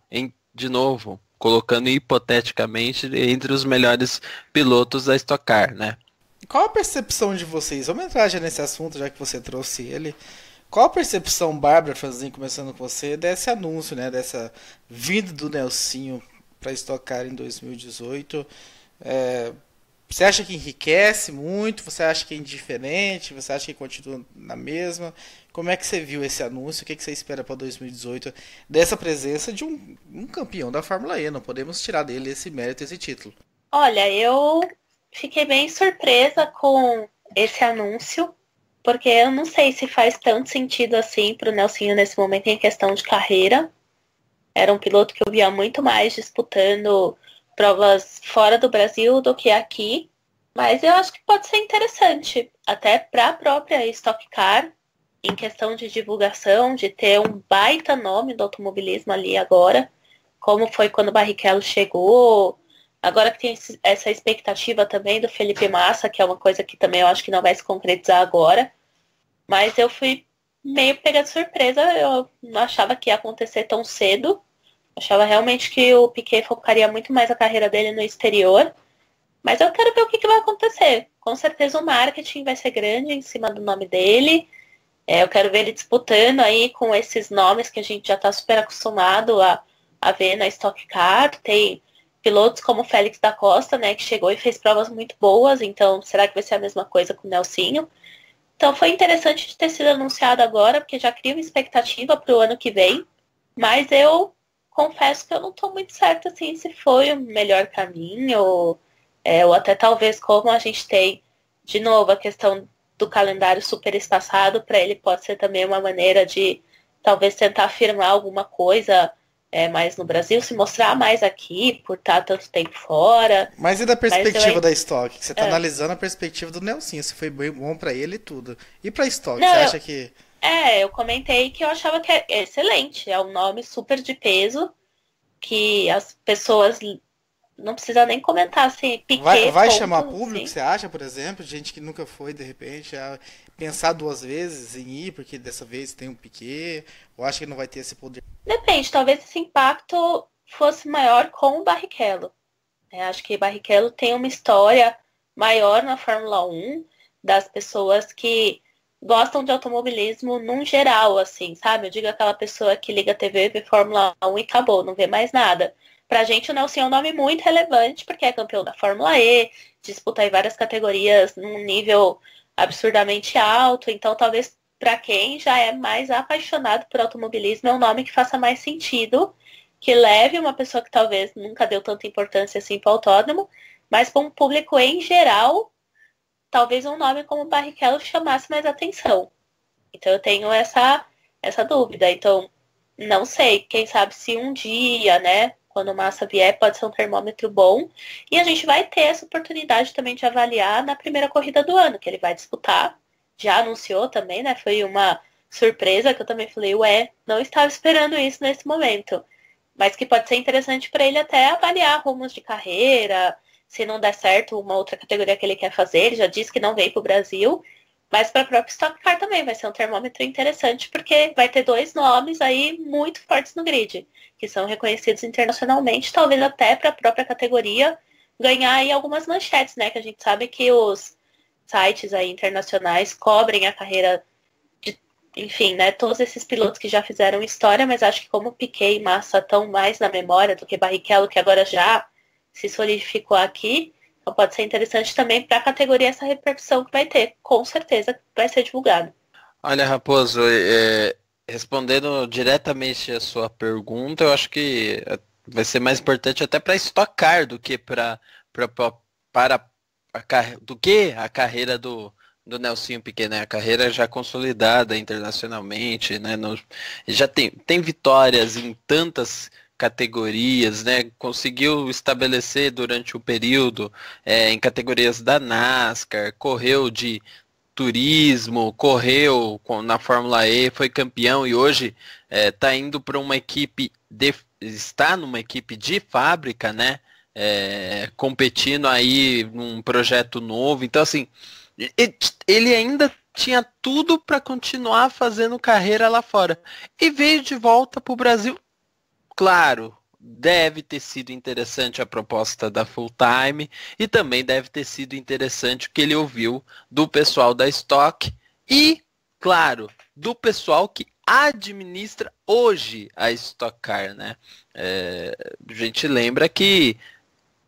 de novo, colocando hipoteticamente entre os melhores pilotos da Stock Car, né? Qual a percepção de vocês? Vamos entrar já nesse assunto, já que você trouxe ele. Qual a percepção, Bárbara Franzin, começando com você, desse anúncio, né? Dessa vinda do Nelsinho para Stock Car em 2018? Você acha que enriquece muito? Você acha que é indiferente? Você acha que continua na mesma? Como é que você viu esse anúncio? O que você espera para 2018 dessa presença de um campeão da Fórmula E? Não podemos tirar dele esse mérito, esse título. Olha, eu fiquei bem surpresa com esse anúncio, porque eu não sei se faz tanto sentido assim para o Nelsinho nesse momento em questão de carreira. Era um piloto que eu via muito mais disputando provas fora do Brasil do que aqui, mas eu acho que pode ser interessante, até para a própria Stock Car, em questão de divulgação, de ter um baita nome do automobilismo ali agora, como foi quando o Barrichello chegou, agora que tem essa expectativa também do Felipe Massa, que é uma coisa que também eu acho que não vai se concretizar agora, mas eu fui meio pega de surpresa, eu não achava que ia acontecer tão cedo. Achava realmente que o Piquet focaria muito mais a carreira dele no exterior. Mas eu quero ver o que vai acontecer. Com certeza o marketing vai ser grande em cima do nome dele. Eu quero ver ele disputando aí com esses nomes que a gente já está super acostumado a ver na Stock Car. Tem pilotos como o Félix da Costa, né, que chegou e fez provas muito boas. Então, será que vai ser a mesma coisa com o Nelsinho? Então, foi interessante de ter sido anunciado agora, porque já cria uma expectativa para o ano que vem. Mas eu confesso que eu não estou muito certa assim, se foi o melhor caminho, ou até talvez como a gente tem, de novo, a questão do calendário super espaçado, para ele pode ser também uma maneira de talvez tentar afirmar alguma coisa mais no Brasil, se mostrar mais aqui, por estar tanto tempo fora. Mas e da perspectiva da Stock? Você está analisando a perspectiva do Nelsinho, se foi bom para ele e tudo. E para a Stock, não, você acha que... eu comentei que eu achava que é excelente. É um nome super de peso, que as pessoas não precisam nem comentar assim, Piquet, vai ponto, chamar público, assim. você acha, por exemplo? Gente que nunca foi, de repente, a pensar duas vezes em ir, porque dessa vez tem um Piquet, ou acha que não vai ter esse poder? Depende, talvez esse impacto fosse maior com o Barrichello. Acho que Barrichello tem uma história maior na Fórmula 1, das pessoas que gostam de automobilismo num geral, assim, sabe? Eu digo aquela pessoa que liga a TV, vê Fórmula 1 e acabou, não vê mais nada. Pra gente o Nelson é um nome muito relevante, porque é campeão da Fórmula E, disputa em várias categorias num nível absurdamente alto, então talvez para quem já é mais apaixonado por automobilismo é um nome que faça mais sentido, que leve uma pessoa que talvez nunca deu tanta importância assim para o autódromo, mas para um público em geral, talvez um nome como Barrichello chamasse mais atenção. Então eu tenho essa dúvida. Então, não sei, quem sabe se um dia, né, quando o Massa vier, pode ser um termômetro bom. E a gente vai ter essa oportunidade também de avaliar na primeira corrida do ano, que ele vai disputar. Já anunciou também, né, foi uma surpresa que eu também falei, não estava esperando isso nesse momento. Mas que pode ser interessante para ele até avaliar rumos de carreira, se não der certo uma outra categoria que ele quer fazer. Ele já disse que não veio para o Brasil, mas para a própria Stock Car também vai ser um termômetro interessante, porque vai ter dois nomes aí muito fortes no grid, que são reconhecidos internacionalmente, talvez até para a própria categoria ganhar aí algumas manchetes, né? Que a gente sabe que os sites aí internacionais cobrem a carreira de, enfim, né? Todos esses pilotos que já fizeram história, mas acho que como Piquet e Massa estão mais na memória do que Barrichello, que agora já se solidificou aqui, então pode ser interessante também para a categoria essa repercussão que vai ter. Com certeza vai ser divulgado. Olha, Raposo, respondendo diretamente a sua pergunta, eu acho que vai ser mais importante até para Stock Car do que a carreira do do Nelsinho Piquet, né? A carreira já consolidada internacionalmente, né? Já tem vitórias em tantas categorias, né? Conseguiu estabelecer durante o período em categorias da NASCAR, correu de turismo, correu na Fórmula E, foi campeão e hoje está indo para uma está numa equipe de fábrica, né? Competindo aí num projeto novo. Então, assim, ele ainda tinha tudo para continuar fazendo carreira lá fora. E veio de volta para o Brasil. Claro, deve ter sido interessante a proposta da Full Time e também deve ter sido interessante o que ele ouviu do pessoal da Stock e, claro, do pessoal que administra hoje a Stock Car, né? A gente lembra que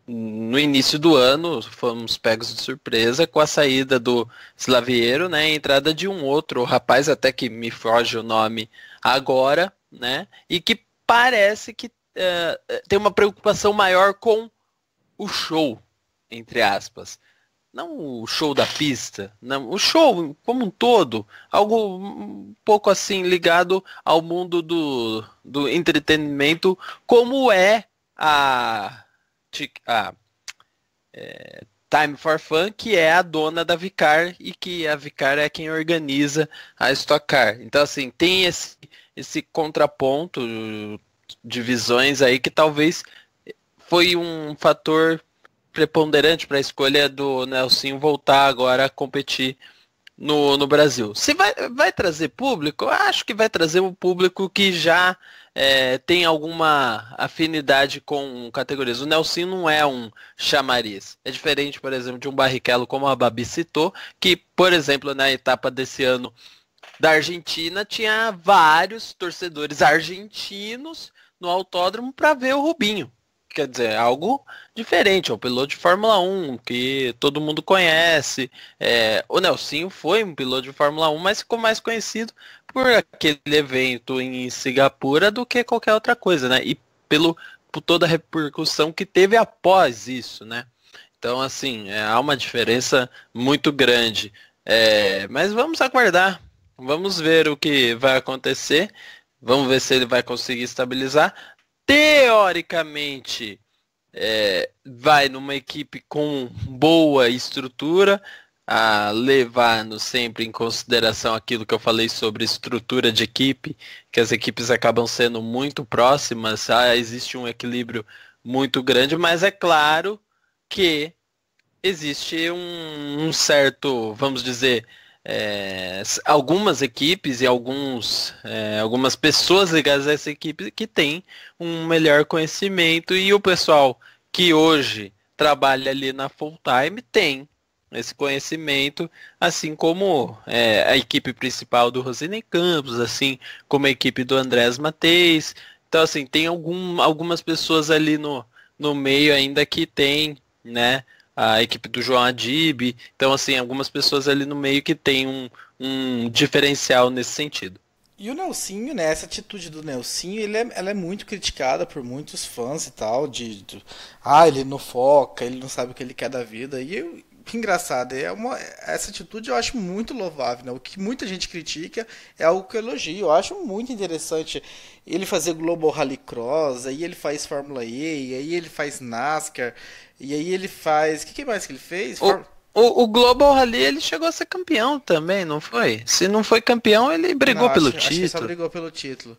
no início do ano fomos pegos de surpresa com a saída do Slaviero, né? A entrada de um outro rapaz, até que me foge o nome agora, né? E que parece que tem uma preocupação maior com o show, entre aspas. Não o show da pista, não, o show como um todo, algo um pouco assim ligado ao mundo do entretenimento, como é a Time for Fun, que é a dona da Vicar e que a Vicar é quem organiza a Stock Car. Então, assim, tem esse contraponto de visões aí que talvez foi um fator preponderante para a escolha do Nelsinho voltar agora a competir no Brasil. Se vai trazer público, eu acho que vai trazer um público que já tem alguma afinidade com categorias. O Nelsinho não é um chamariz. É diferente, por exemplo, de um Barrichello, como a Babi citou, que, por exemplo, na etapa desse ano da Argentina, tinha vários torcedores argentinos no autódromo para ver o Rubinho. Quer dizer, algo diferente, é um piloto de Fórmula 1 que todo mundo conhece. O Nelsinho foi um piloto de Fórmula 1, mas ficou mais conhecido por aquele evento em Singapura do que qualquer outra coisa, né? E por toda a repercussão que teve após isso, né? Então, assim, há uma diferença muito grande. Mas vamos aguardar, vamos ver o que vai acontecer, vamos ver se ele vai conseguir estabilizar. Teoricamente, vai numa equipe com boa estrutura, levando sempre em consideração aquilo que eu falei sobre estrutura de equipe, que as equipes acabam sendo muito próximas, existe um equilíbrio muito grande, mas é claro que existe um certo, vamos dizer, algumas equipes e algumas pessoas ligadas a essa equipe que tem um melhor conhecimento e o pessoal que hoje trabalha ali na Full Time tem esse conhecimento, assim como a equipe principal do Rosine Campos, assim como a equipe do Andrés Mateis. Então, assim, tem algumas pessoas ali no meio ainda que tem, né, a equipe do João Adib. Então, assim, algumas pessoas ali no meio que tem um diferencial nesse sentido. E o Nelsinho, né, essa atitude do Nelsinho, ela é muito criticada por muitos fãs e tal, ele não foca, ele não sabe o que ele quer da vida. Que engraçado, essa atitude eu acho muito louvável, né? O que muita gente critica é algo que eu elogio. Eu acho muito interessante ele fazer Global Rallycross, aí ele faz Fórmula E, e aí ele faz NASCAR, e aí ele faz... O que mais que ele fez? O Global Rally, ele chegou a ser campeão também, não foi? Se não foi campeão, ele brigou pelo título. Acho que só brigou pelo título.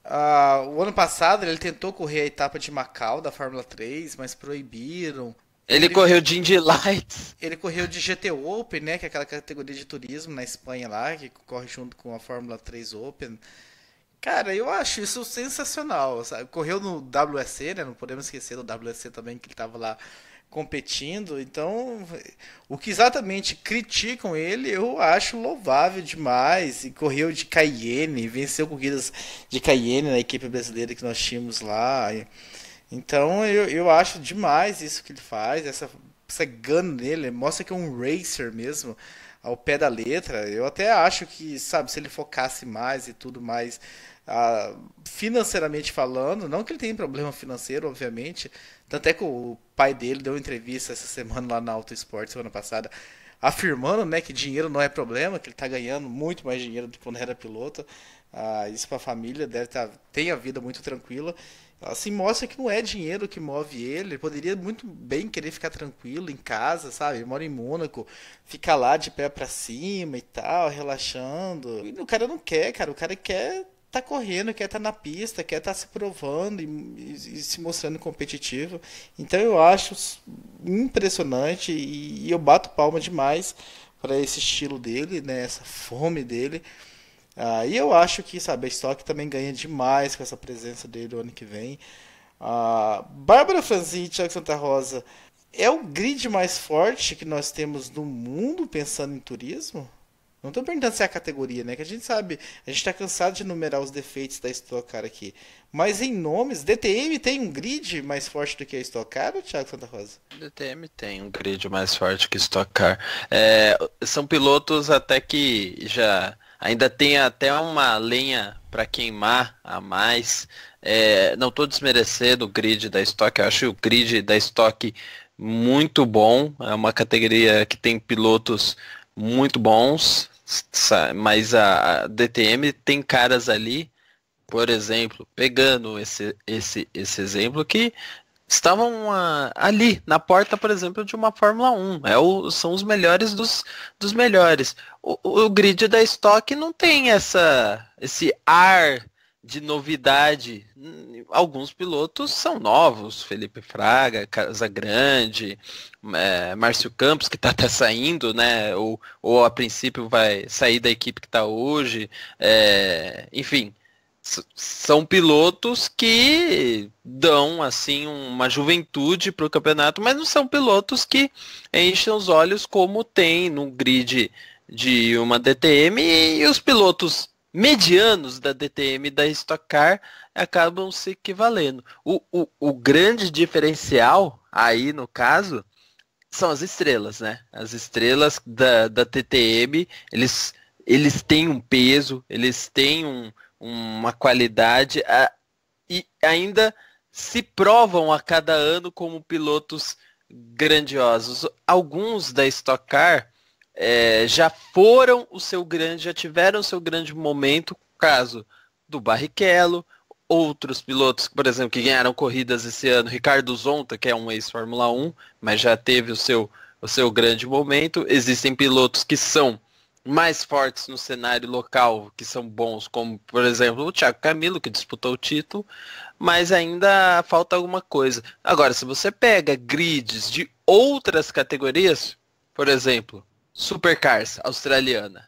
O ano passado ele tentou correr a etapa de Macau da Fórmula 3, mas proibiram. Ele correu de Indy Lights. Ele correu de GT Open, né? Que é aquela categoria de turismo na Espanha lá, que corre junto com a Fórmula 3 Open. Cara, eu acho isso sensacional, sabe? Correu no WEC, né? Não podemos esquecer do WEC também, que ele estava lá competindo. Então, o que exatamente criticam ele, eu acho louvável demais. E correu de Cayenne, venceu corridas de Cayenne na equipe brasileira que nós tínhamos lá. Então eu acho demais isso que ele faz, essa gana nele, mostra que é um racer mesmo, ao pé da letra. Eu até acho que, sabe, se ele focasse mais e tudo mais, financeiramente falando, não que ele tenha problema financeiro, obviamente, tanto é que o pai dele deu uma entrevista essa semana lá na Auto Esporte, semana passada, afirmando, né, que dinheiro não é problema, que ele tá ganhando muito mais dinheiro do que quando era piloto. Isso pra família tem a vida muito tranquila. Assim, mostra que não é dinheiro que move ele. Ele poderia muito bem querer ficar tranquilo em casa, sabe? Ele mora em Mônaco, fica lá de pé pra cima e tal, relaxando. E o cara não quer, cara. O cara quer tá correndo, quer tá na pista, quer tá se provando e se mostrando competitivo. Então eu acho impressionante e eu bato palma demais para esse estilo dele, né? Essa fome dele. E eu acho que, sabe, a Stock também ganha demais com essa presença dele o ano que vem. Bárbara Franzin e Thiago Santa Rosa é o grid mais forte que nós temos no mundo pensando em turismo? Não estou perguntando se é a categoria, né? Que a gente sabe, a gente está cansado de enumerar os defeitos da Stock Car aqui. Mas em nomes, DTM tem um grid mais forte do que a Stock Car, ou Thiago Santa Rosa? DTM tem um grid mais forte que Stock Car. São pilotos até que já... Ainda tem até uma lenha para queimar a mais. Não estou desmerecendo o grid da Stock. Eu acho o grid da Stock muito bom. É uma categoria que tem pilotos muito bons. Mas a DTM tem caras ali, por exemplo, pegando esse exemplo, que estavam ali na porta, por exemplo, de uma Fórmula 1. São os melhores dos melhores. O grid da Stock não tem esse ar de novidade. Alguns pilotos são novos, Felipe Fraga, Casagrande, Márcio Campos, que está até saindo, né? Ou a princípio vai sair da equipe que está hoje. Enfim, são pilotos que dão assim uma juventude para o campeonato, mas não são pilotos que enchem os olhos como tem no grid de uma DTM, e os pilotos medianos da DTM e da Stock Car acabam se equivalendo. O grande diferencial aí no caso são as estrelas, né? As estrelas da TTM, eles têm um peso, eles têm uma qualidade e ainda se provam a cada ano como pilotos grandiosos. Alguns da Stock Car já tiveram o seu grande momento, caso do Barrichello, outros pilotos, por exemplo, que ganharam corridas esse ano, Ricardo Zonta, que é um ex-Fórmula 1, mas já teve o seu grande momento. Existem pilotos que são mais fortes no cenário local, que são bons, como, por exemplo, o Thiago Camilo, que disputou o título, mas ainda falta alguma coisa. Agora, se você pega grids de outras categorias, por exemplo, Supercars australiana,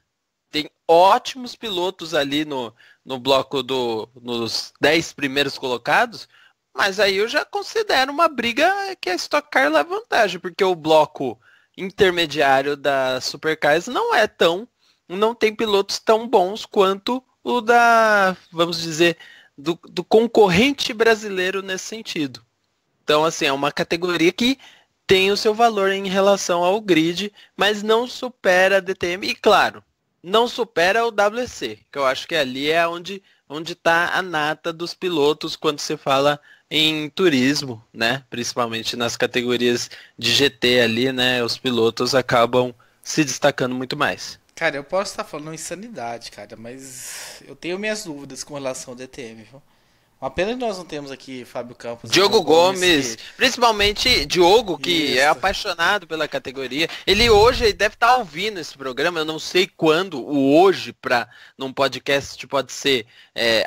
tem ótimos pilotos ali no bloco nos 10 primeiros colocados, mas aí eu já considero uma briga que a Stock Car leva vantagem, porque o bloco intermediário da Supercars não tem pilotos tão bons quanto o vamos dizer, do concorrente brasileiro nesse sentido. Então, assim, é uma categoria que tem o seu valor em relação ao grid, mas não supera a DTM e, claro, não supera o WEC, que eu acho que ali é onde está a nata dos pilotos quando se fala em turismo, né? Principalmente nas categorias de GT ali, né? Os pilotos acabam se destacando muito mais. Cara, eu posso estar falando insanidade, cara, mas eu tenho minhas dúvidas com relação ao DTM, viu? Uma pena que nós não temos aqui Fábio Campos. Diogo Gomes, principalmente Diogo, que é apaixonado pela categoria. Ele hoje deve estar ouvindo esse programa, eu não sei quando, o hoje, num podcast pode ser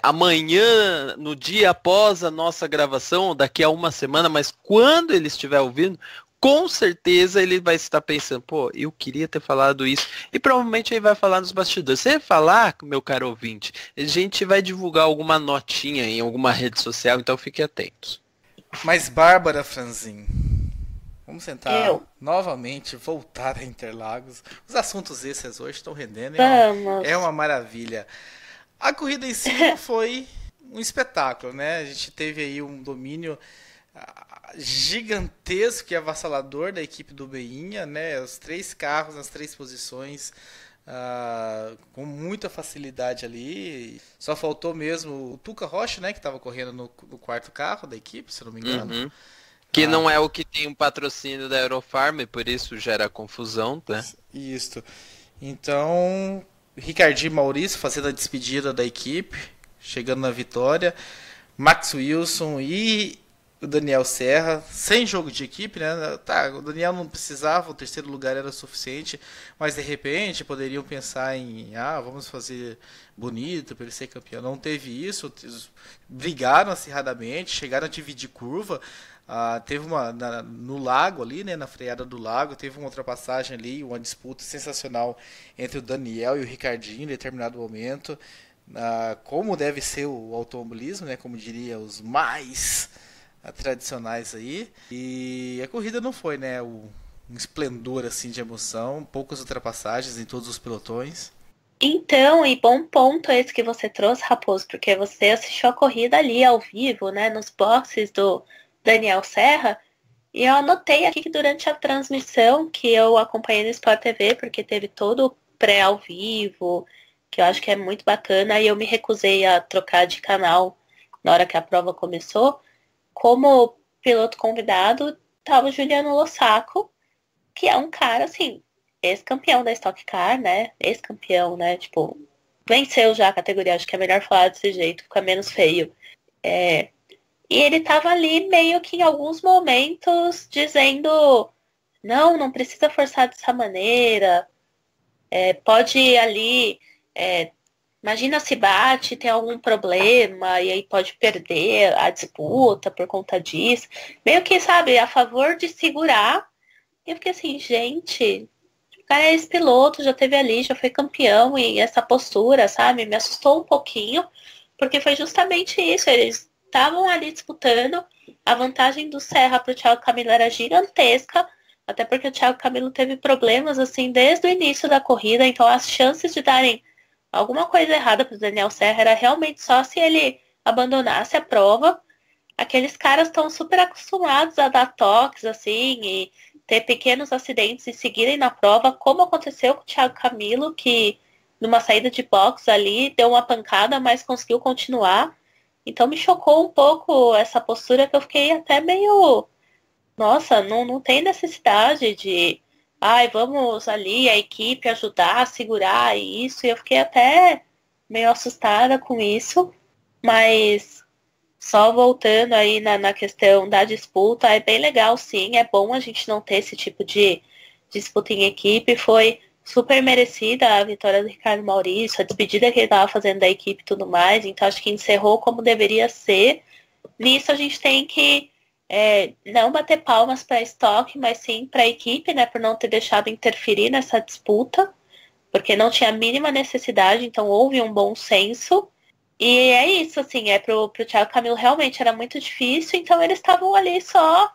amanhã, no dia após a nossa gravação, daqui a uma semana, mas quando ele estiver ouvindo, com certeza ele vai estar pensando, pô, eu queria ter falado isso. E provavelmente ele vai falar nos bastidores. Se ele falar, meu caro ouvinte, a gente vai divulgar alguma notinha em alguma rede social, então fiquem atentos. Mas Bárbara Franzin, vamos tentar novamente voltar a Interlagos. Os assuntos esses hoje estão rendendo. É uma maravilha. A corrida em si foi um espetáculo, né? A gente teve aí um domínio gigantesco e avassalador da equipe do Beinha, né? Os 3 carros nas 3 posições, com muita facilidade ali. Só faltou mesmo o Tuca Rocha, né? Que estava correndo no 4º carro da equipe, se não me engano. Que não é o que tem um patrocínio da Eurofarm, e por isso gera confusão, né? Isso. Então, Ricardinho e Maurício fazendo a despedida da equipe, chegando na vitória. Max Wilson e o Daniel Serra, sem jogo de equipe, né? Tá, o Daniel não precisava, o terceiro lugar era suficiente, mas de repente poderiam pensar em, vamos fazer bonito para ele ser campeão. Não teve isso, brigaram acirradamente, chegaram a dividir curva. Teve no lago ali, né, na freada do lago, teve uma ultrapassagem ali, uma disputa sensacional entre o Daniel e o Ricardinho em determinado momento. Como deve ser o automobilismo, né, como diria os mais tradicionais aí. E a corrida não foi, né, um esplendor assim de emoção, poucas ultrapassagens em todos os pelotões. Então, e bom ponto esse que você trouxe, Raposo, porque você assistiu a corrida ali ao vivo, né, nos boxes do Daniel Serra, e eu anotei aqui que durante a transmissão que eu acompanhei no Sport TV, porque teve todo o pré ao vivo, que eu acho que é muito bacana, e eu me recusei a trocar de canal na hora que a prova começou. Como piloto convidado, tava o Juliano Lossaco, que é um cara, assim, ex-campeão da Stock Car, né? Ex-campeão, né? Tipo, venceu já a categoria, acho que é melhor falar desse jeito, fica menos feio. E ele tava ali meio que em alguns momentos dizendo, não precisa forçar dessa maneira, pode ir ali, imagina se bate, tem algum problema, e aí pode perder a disputa por conta disso. Meio que, sabe, a favor de segurar. E eu fiquei assim, gente, o cara é ex-piloto, já teve ali, já foi campeão, e essa postura, sabe, me assustou um pouquinho, porque foi justamente isso, eles estavam ali disputando, a vantagem do Serra pro Thiago Camilo era gigantesca, até porque o Thiago Camilo teve problemas, assim, desde o início da corrida, então as chances de darem alguma coisa errada pro Daniel Serra era realmente só se ele abandonasse a prova. Aqueles caras estão super acostumados a dar toques, assim, e ter pequenos acidentes e seguirem na prova, como aconteceu com o Thiago Camilo, que numa saída de box ali deu uma pancada, mas conseguiu continuar. Então me chocou um pouco essa postura que eu fiquei até meio... Nossa, não tem necessidade de... vamos ali, a equipe ajudar a segurar isso. E eu fiquei até meio assustada com isso. Mas só voltando aí na questão da disputa, é bem legal sim. É bom a gente não ter esse tipo de disputa em equipe. Foi super merecida a vitória do Ricardo Maurício, a despedida que ele estava fazendo da equipe e tudo mais. Então acho que encerrou como deveria ser. Nisso a gente tem que não bater palmas para a Stock, mas sim para a equipe, né, por não ter deixado interferir nessa disputa, porque não tinha a mínima necessidade, então houve um bom senso. E é isso, assim, pro Thiago Camilo realmente era muito difícil, então eles estavam ali só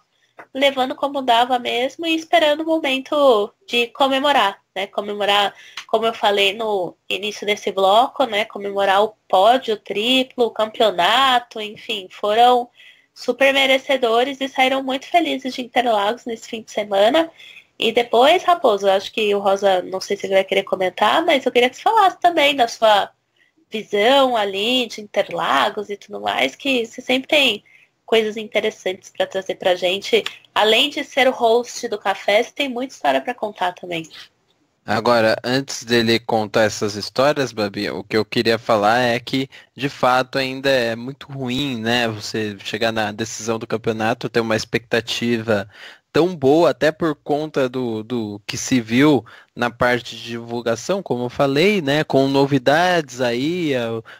levando como dava mesmo e esperando o momento de comemorar, né, comemorar, como eu falei no início desse bloco, né, comemorar o pódio, o triplo, o campeonato, enfim, foram super merecedores e saíram muito felizes de Interlagos nesse fim de semana. E depois, Raposo, acho que o Rosa, não sei se ele vai querer comentar, mas eu queria que você falasse também da sua visão ali de Interlagos e tudo mais, que você sempre tem coisas interessantes para trazer pra gente. Além de ser o host do café, você tem muita história para contar também. Agora, antes dele contar essas histórias, Babi, o que eu queria falar é que, de fato, ainda é muito ruim, né? Você chegar na decisão do campeonato, ter uma expectativa tão boa, até por conta do que se viu na parte de divulgação, como eu falei, né? Com novidades aí,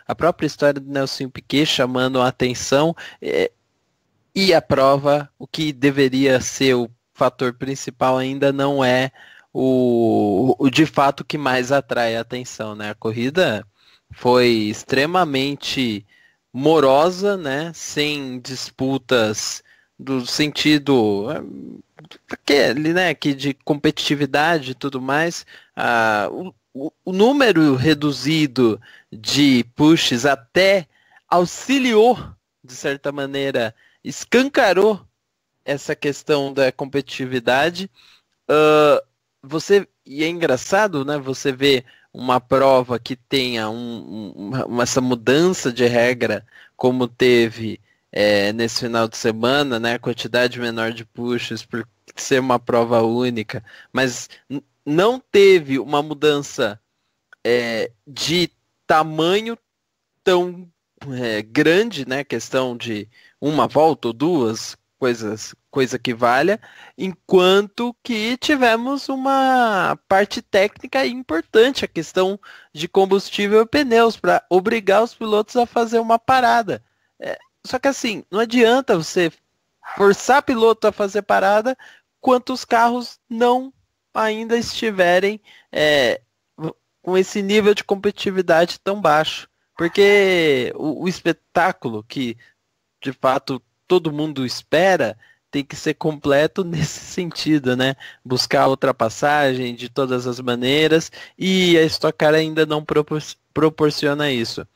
a própria história do Nelson Piquet chamando a atenção, e a prova, o que deveria ser o fator principal ainda não é o de fato que mais atrai a atenção, né? A corrida foi extremamente morosa, né? Sem disputas do sentido aquele, né? Que de competitividade e tudo mais. O número reduzido de pushes até auxiliou, de certa maneira, escancarou essa questão da competitividade. E é engraçado, né? Você vê uma prova que tenha essa mudança de regra como teve nesse final de semana, né? A quantidade menor de pushes por ser uma prova única, mas não teve uma mudança de tamanho tão grande, né? Questão de uma volta ou duas coisa que valha, enquanto que tivemos uma parte técnica importante, a questão de combustível e pneus, para obrigar os pilotos a fazer uma parada. Só que assim, não adianta você forçar piloto a fazer parada quanto os carros não ainda estiverem com esse nível de competitividade tão baixo. Porque o espetáculo que, de fato, todo mundo espera tem que ser completo nesse sentido, né? Buscar a ultrapassagem de todas as maneiras e a Stock Car ainda não proporciona isso.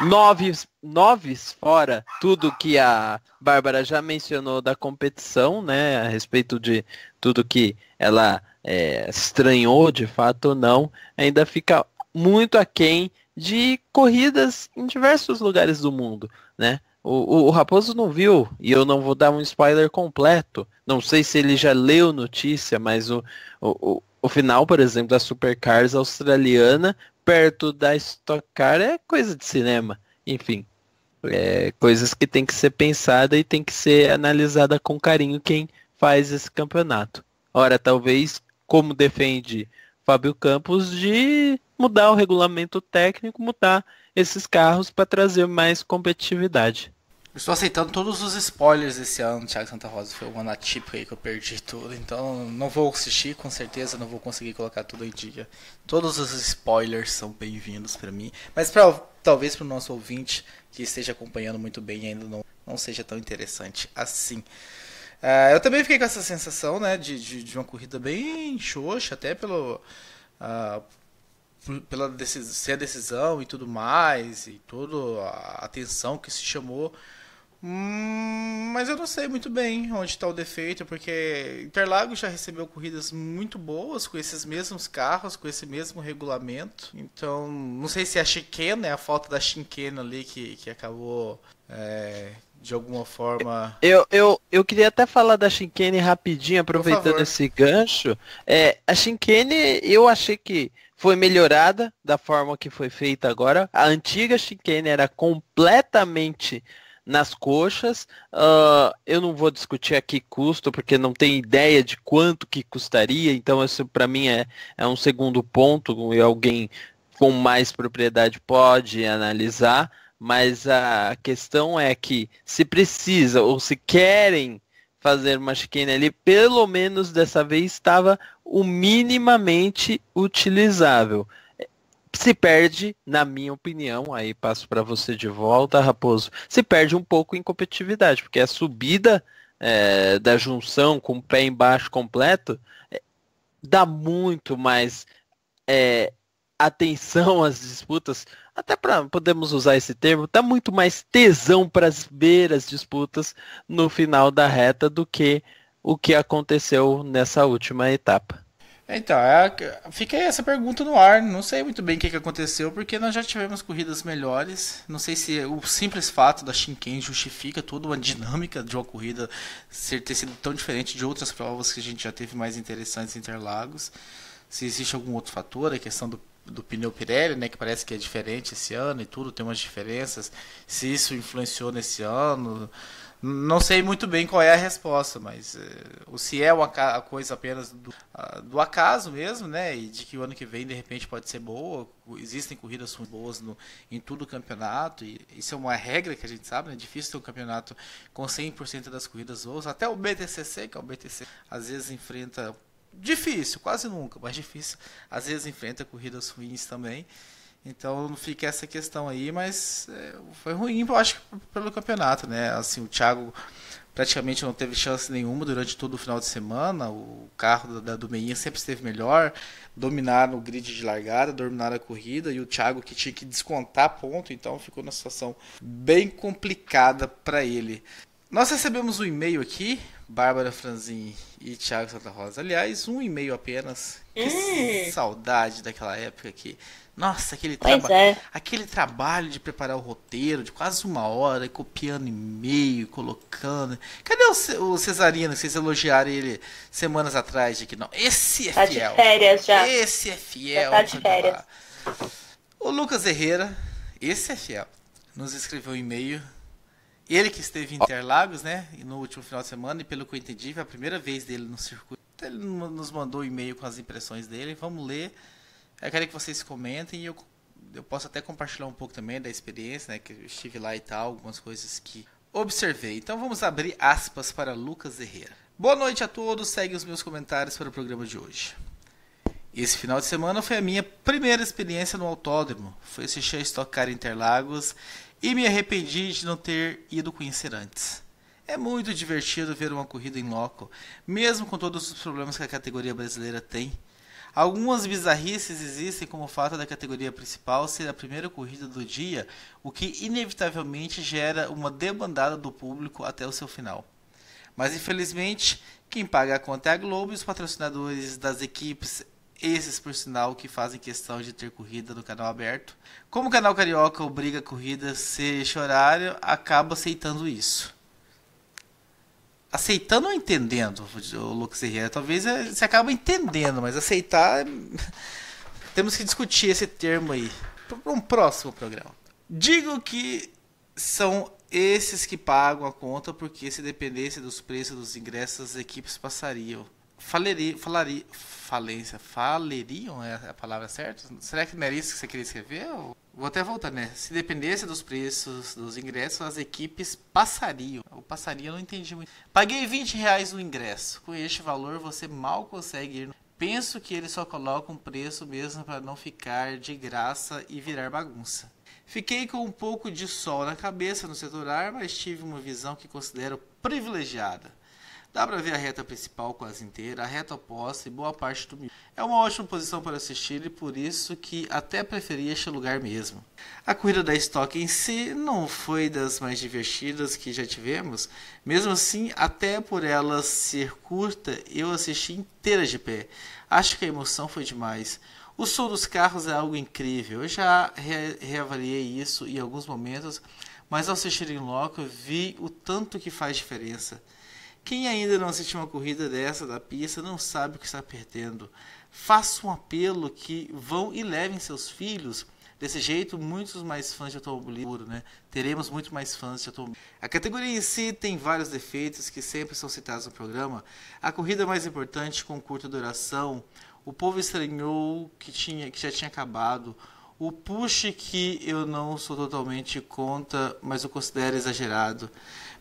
Noves fora tudo que a Bárbara já mencionou da competição, né? A respeito de tudo que ela estranhou de fato ou não, ainda fica muito aquém de corridas em diversos lugares do mundo, né? O Raposo não viu, e eu não vou dar um spoiler completo, não sei se ele já leu notícia, mas o final, por exemplo, da Supercars australiana, perto da Stock Car, é coisa de cinema. Enfim, coisas que tem que ser pensada e tem que ser analisada com carinho quem faz esse campeonato. Ora, talvez, como defende Fábio Campos, de mudar o regulamento técnico, mudar esses carros para trazer mais competitividade. Estou aceitando todos os spoilers esse ano, Thiago Santa Rosa. Foi um ano atípico aí que eu perdi tudo. Então não vou assistir, com certeza não vou conseguir colocar tudo em dia. Todos os spoilers são bem-vindos para mim. Mas talvez para o nosso ouvinte que esteja acompanhando muito bem ainda não seja tão interessante assim. Eu também fiquei com essa sensação, né, de uma corrida bem xoxa, até pela ser a decisão e tudo mais, e toda a atenção que se chamou. Mas eu não sei muito bem onde está o defeito, porque Interlagos já recebeu corridas muito boas com esses mesmos carros, com esse mesmo regulamento. Então, não sei se a chicane, a falta da chicane ali que acabou de alguma forma... Eu queria até falar da chicane rapidinho, aproveitando esse gancho. A chicane eu achei que foi melhorada da forma que foi feita agora. A antiga chicane era completamente nas coxas. Eu não vou discutir aqui custo, porque não tenho ideia de quanto que custaria, então isso para mim é um segundo ponto, e alguém com mais propriedade pode analisar, mas a questão é que se precisa ou se querem fazer uma chicane ali, pelo menos dessa vez estava o minimamente utilizável. Se perde, na minha opinião, aí passo para você de volta, Raposo, se perde um pouco em competitividade, porque a subida da junção com o pé embaixo completo dá muito mais atenção às disputas, até podemos usar esse termo, dá muito mais tesão para ver as disputas no final da reta do que o que aconteceu nessa última etapa. Então, fica aí essa pergunta no ar. Não sei muito bem o que aconteceu, porque nós já tivemos corridas melhores. Não sei se o simples fato da chicane justifica toda uma dinâmica de uma corrida ter sido tão diferente de outras provas que a gente já teve mais interessantes em Interlagos. Se existe algum outro fator, a questão do pneu Pirelli, né, que parece que é diferente esse ano e tudo, tem umas diferenças. Se isso influenciou nesse ano... Não sei muito bem qual é a resposta, mas se é uma coisa apenas do acaso mesmo, né? E de que o ano que vem de repente pode ser boa. Existem corridas boas em todo o campeonato, e isso é uma regra que a gente sabe, né? É difícil ter um campeonato com 100% das corridas boas. Até o BTCC, que é o BTC, às vezes enfrenta... Difícil, quase nunca, mas difícil. Às vezes enfrenta corridas ruins também. Então fica essa questão aí, mas foi ruim, eu acho, pelo campeonato, né? Assim, o Thiago praticamente não teve chance nenhuma durante todo o final de semana. O carro do Meinha sempre esteve melhor, dominaram o grid de largada, dominaram a corrida, e o Thiago que tinha que descontar ponto, então ficou numa situação bem complicada para ele. Nós recebemos um e-mail aqui, Bárbara Franzin e Thiago Santa Rosa. Aliás, um e-mail apenas. Que saudade daquela época aqui. Nossa, aquele trabalho de preparar o roteiro de quase 1 hora, copiando e-mail, colocando. Cadê o Cesarino, que vocês elogiaram ele semanas atrás de que não? Esse é tá fiel. De férias já. Esse é fiel. Já tá de férias. O Lucas Herrera, esse é fiel, nos escreveu um e-mail. Ele que esteve em Interlagos, né, no último final de semana, e pelo que eu entendi, foi a primeira vez dele no circuito. Ele nos mandou um e-mail com as impressões dele, vamos ler. Eu quero que vocês comentem e eu posso até compartilhar um pouco também da experiência, né, que eu estive lá e tal, algumas coisas que observei. Então vamos abrir aspas para Lucas Herrera. Boa noite a todos, segue os meus comentários para o programa de hoje. Esse final de semana foi a minha primeira experiência no autódromo. Foi assistir a Stock Car Interlagos e me arrependi de não ter ido conhecer antes. É muito divertido ver uma corrida em loco, mesmo com todos os problemas que a categoria brasileira tem. Algumas bizarrices existem, como o fato da categoria principal ser a primeira corrida do dia, o que inevitavelmente gera uma debandada do público até o seu final. Mas infelizmente, quem paga a conta é a Globo e os patrocinadores das equipes, esses por sinal que fazem questão de ter corrida no canal aberto. Como o canal Carioca obriga a corrida a ser este horário, acaba aceitando isso. Aceitando ou entendendo, o Lucas Herrera? Talvez você acaba entendendo, mas aceitar... Temos que discutir esse termo aí para um próximo programa. Digo que são esses que pagam a conta, porque se dependesse dos preços dos ingressos, as equipes passariam. Faleriam é a palavra certa? Será que não era isso que você queria escrever? Vou até voltar, né? Se dependesse dos preços dos ingressos, as equipes passariam. O passaria eu não entendi muito. Paguei R$20 no ingresso. Com este valor você mal consegue ir. Penso que eles só colocam preço mesmo para não ficar de graça e virar bagunça. Fiquei com um pouco de sol na cabeça no setor ar, mas tive uma visão que considero privilegiada. Dá para ver a reta principal quase inteira, a reta oposta e boa parte do meio. É uma ótima posição para assistir e por isso que até preferi este lugar mesmo. A corrida da Stock em si não foi das mais divertidas que já tivemos. Mesmo assim, até por ela ser curta, eu assisti inteira de pé. Acho que a emoção foi demais. O som dos carros é algo incrível. Eu já reavaliei isso em alguns momentos, mas ao assistir em loco vi o tanto que faz diferença. Quem ainda não assistiu uma corrida dessa da pista não sabe o que está perdendo. Faço um apelo que vão e levem seus filhos. Desse jeito, muitos mais fãs de automobilismo, né? Teremos muito mais fãs de automobilismo. A categoria em si tem vários defeitos que sempre são citados no programa. A corrida mais importante com curta duração. O povo estranhou que já tinha acabado. O push que eu não sou totalmente contra, mas eu considero exagerado.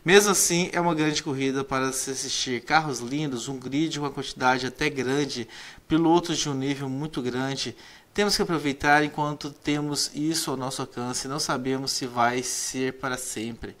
Mesmo assim, é uma grande corrida para se assistir. Carros lindos, um grid com uma quantidade até grande, pilotos de um nível muito grande. Temos que aproveitar enquanto temos isso ao nosso alcance. Não sabemos se vai ser para sempre.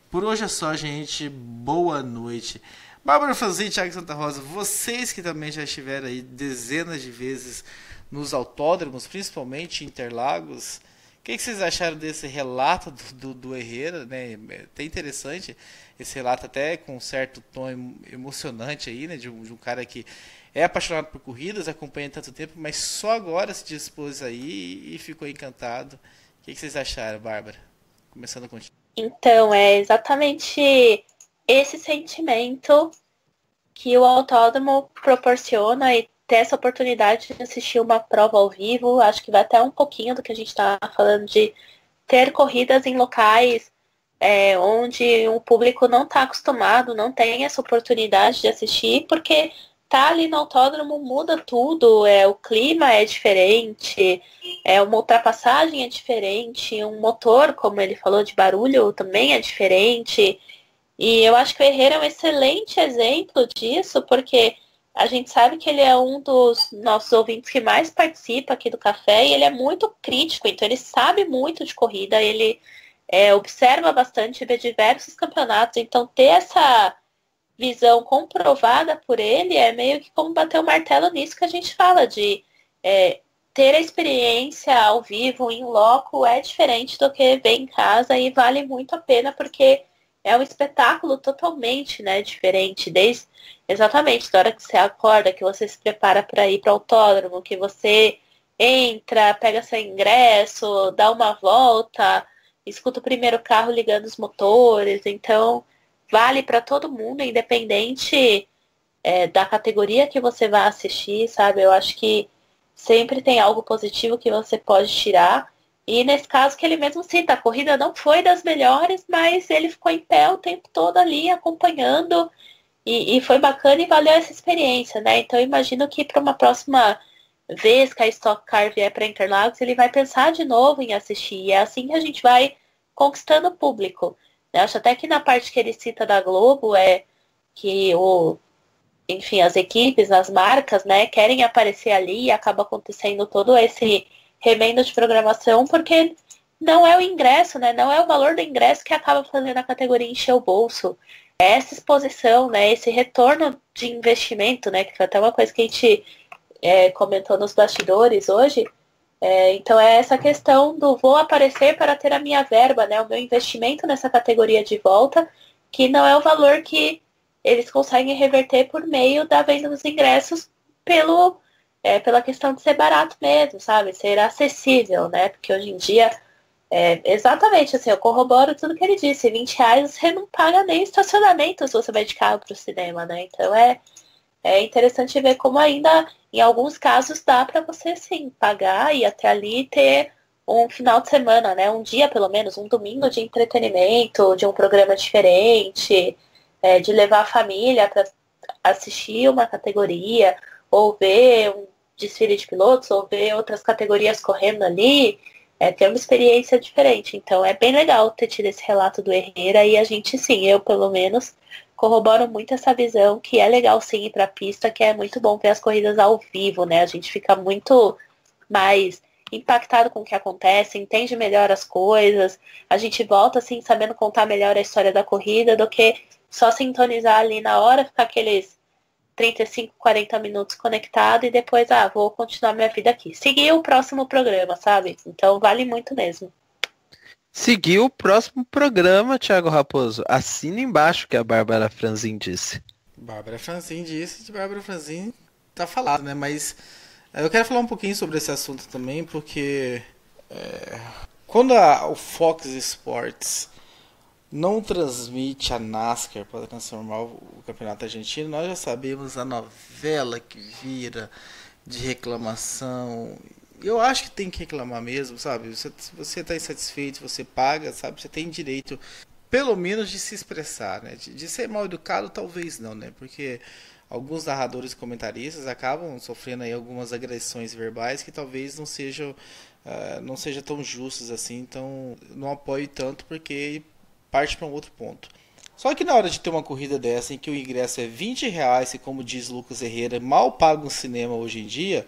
Por hoje é só, gente. Boa noite. Bárbara Franzin e Thiago Santa Rosa, vocês que também já estiveram aí dezenas de vezes nos autódromos, principalmente em Interlagos, o que vocês acharam desse relato do Herrera, né? É até interessante esse relato, até com um certo tom emocionante aí, né? De um cara que é apaixonado por corridas, acompanha tanto tempo, mas só agora se dispôs aí e ficou encantado. O que vocês acharam, Bárbara? Começando contigo. Então, é exatamente esse sentimento que o autódromo proporciona e ter essa oportunidade de assistir uma prova ao vivo, acho que vai até um pouquinho do que a gente está falando de ter corridas em locais onde o público não está acostumado, não tem essa oportunidade de assistir, porque tá ali no autódromo muda tudo, o clima é diferente, uma ultrapassagem é diferente, um motor, como ele falou, de barulho também é diferente. E eu acho que o Herrera é um excelente exemplo disso, porque a gente sabe que ele é um dos nossos ouvintes que mais participa aqui do Café e ele é muito crítico, então ele sabe muito de corrida, ele observa bastante, vê diversos campeonatos, então ter essa visão comprovada por ele é meio que como bater o martelo nisso que a gente fala, de ter a experiência ao vivo, em loco, é diferente do que ver em casa e vale muito a pena porque é um espetáculo totalmente, né, diferente, desde exatamente da hora que você acorda, que você se prepara para ir para o autódromo, que você entra, pega seu ingresso, dá uma volta, escuta o primeiro carro ligando os motores, então vale para todo mundo, independente da categoria que você vai assistir, sabe? Eu acho que sempre tem algo positivo que você pode tirar. E nesse caso que ele mesmo cita, a corrida não foi das melhores, mas ele ficou em pé o tempo todo ali acompanhando e foi bacana e valeu essa experiência, né? Então eu imagino que para uma próxima vez que a Stock Car vier para Interlagos, ele vai pensar de novo em assistir. E é assim que a gente vai conquistando o público. Eu acho até que na parte que ele cita da Globo é que enfim, as equipes, as marcas, né, querem aparecer ali e acaba acontecendo todo esse remendo de programação, porque não é o ingresso, né, não é o valor do ingresso que acaba fazendo a categoria encher o bolso. É essa exposição, né, esse retorno de investimento, né, que foi até uma coisa que a gente comentou nos bastidores hoje. Então é essa questão do vou aparecer para ter a minha verba, né, o meu investimento nessa categoria de volta, que não é o valor que eles conseguem reverter por meio da venda dos ingressos pela questão de ser barato mesmo, sabe? Ser acessível, né? Porque hoje em dia, exatamente assim, eu corroboro tudo que ele disse. R$20 você não paga nem estacionamento se você vai de carro para o cinema, né? Então é interessante ver como ainda, em alguns casos, dá para você, sim, pagar e até ali ter um final de semana, né? Um dia, pelo menos, um domingo de entretenimento, de um programa diferente, de levar a família para assistir uma categoria, ou ver um desfile de pilotos, ou ver outras categorias correndo ali, ter uma experiência diferente. Então é bem legal ter tido esse relato do Herrera, e a gente, sim, eu pelo menos, corroboro muito essa visão, que é legal sim ir para a pista, que é muito bom ver as corridas ao vivo, né? A gente fica muito mais impactado com o que acontece, entende melhor as coisas, a gente volta assim sabendo contar melhor a história da corrida do que só sintonizar ali na hora, ficar aqueles 35, 40 minutos conectado e depois, vou continuar minha vida aqui. Seguir o próximo programa, sabe? Então vale muito mesmo. Seguir o próximo programa, Thiago Raposo. Assina embaixo que a Bárbara Franzin disse. Bárbara Franzin disse, de Bárbara Franzin tá falado, né? Mas eu quero falar um pouquinho sobre esse assunto também, porque quando o Fox Sports não transmite a NASCAR para transformar o campeonato argentino, nós já sabemos a novela que vira de reclamação. Eu acho que tem que reclamar mesmo, sabe? Se você está insatisfeito, você paga, sabe? Você tem direito, pelo menos, de se expressar, né? De ser mal educado, talvez não, né? Porque alguns narradores e comentaristas acabam sofrendo aí algumas agressões verbais que talvez não sejam tão justas assim, então não apoio tanto, porque parte para um outro ponto. Só que na hora de ter uma corrida dessa em que o ingresso é R$20 e, como diz Lucas Herrera, mal paga um cinema hoje em dia,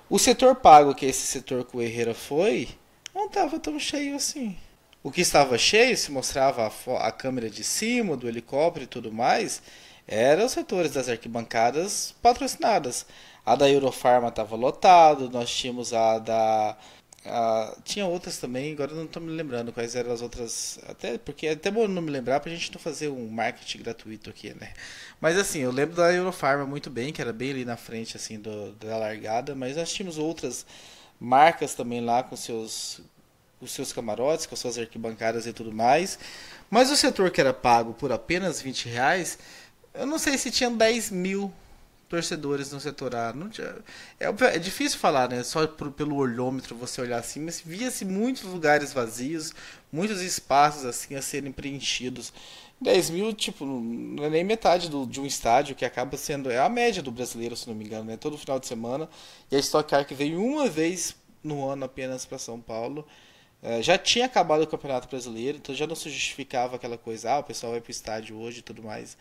o setor pago, que é esse setor que o Herrera foi, não estava tão cheio assim. O que estava cheio, se mostrava a câmera de cima, do helicóptero e tudo mais, eram os setores das arquibancadas patrocinadas. A da Eurofarma estava lotado, nós tínhamos tinha outras também, agora não estou me lembrando quais eram as outras, porque é até bom não me lembrar pra gente não fazer um marketing gratuito aqui, né? Mas assim, eu lembro da Eurofarma muito bem, que era bem ali na frente assim da largada, mas nós tínhamos outras marcas também lá com os seus camarotes, com suas arquibancadas e tudo mais. Mas o setor que era pago por apenas R$20, eu não sei se tinha 10 mil torcedores no setor A. Não tinha, é difícil falar, né? Só pelo olhômetro você olhar assim, mas via-se muitos lugares vazios, muitos espaços assim a serem preenchidos. 10 mil, tipo, não é nem metade de um estádio, que acaba sendo a média do brasileiro, se não me engano, né? Todo final de semana. E a Stock Car, que veio uma vez no ano apenas para São Paulo, já tinha acabado o Campeonato Brasileiro, então já não se justificava aquela coisa, o pessoal vai pro estádio hoje e tudo mais.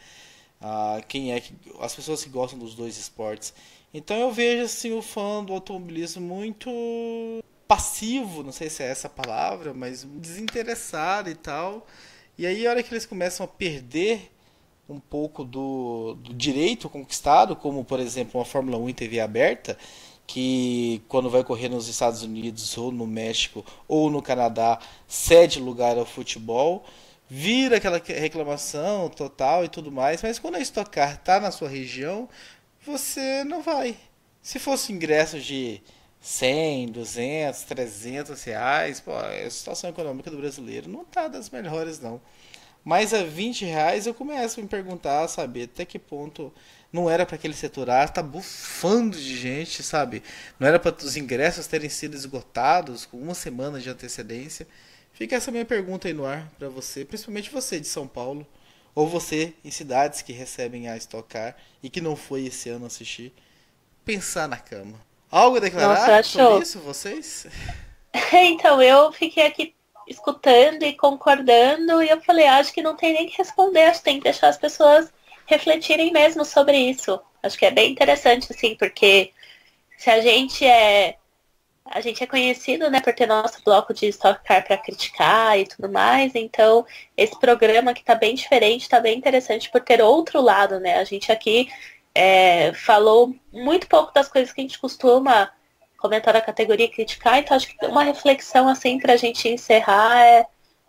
As pessoas que gostam dos dois esportes. Então eu vejo assim o fã do automobilismo muito passivo, não sei se é essa a palavra, mas desinteressado e tal. E aí a hora que eles começam a perder um pouco do direito conquistado, como por exemplo uma Fórmula 1 em TV aberta, que quando vai correr nos Estados Unidos ou no México ou no Canadá cede lugar ao futebol, vira aquela reclamação total e tudo mais, mas quando a Stock Car tá na sua região, você não vai. Se fosse ingresso de 100, 200, 300 reais, pô, a situação econômica do brasileiro não tá das melhores não. Mas a 20 reais eu começo a me perguntar, sabe, até que ponto não era para aquele setor A, tá bufando de gente, sabe? Não era para os ingressos terem sido esgotados com uma semana de antecedência. Fica essa minha pergunta aí no ar para você, principalmente você de São Paulo, ou você em cidades que recebem a Stock Car e que não foi esse ano assistir. Pensar na cama. Algo a declarar sobre isso, vocês? Então, eu fiquei aqui escutando e concordando, e eu falei, acho que não tem nem que responder, acho que tem que deixar as pessoas refletirem mesmo sobre isso. Acho que é bem interessante, assim, porque se a gente é conhecido, né, por ter nosso bloco de Stock Car para criticar e tudo mais, então esse programa que tá bem diferente, tá bem interessante por ter outro lado, né, a gente aqui falou muito pouco das coisas que a gente costuma comentar na categoria e criticar, então acho que uma reflexão assim pra gente encerrar é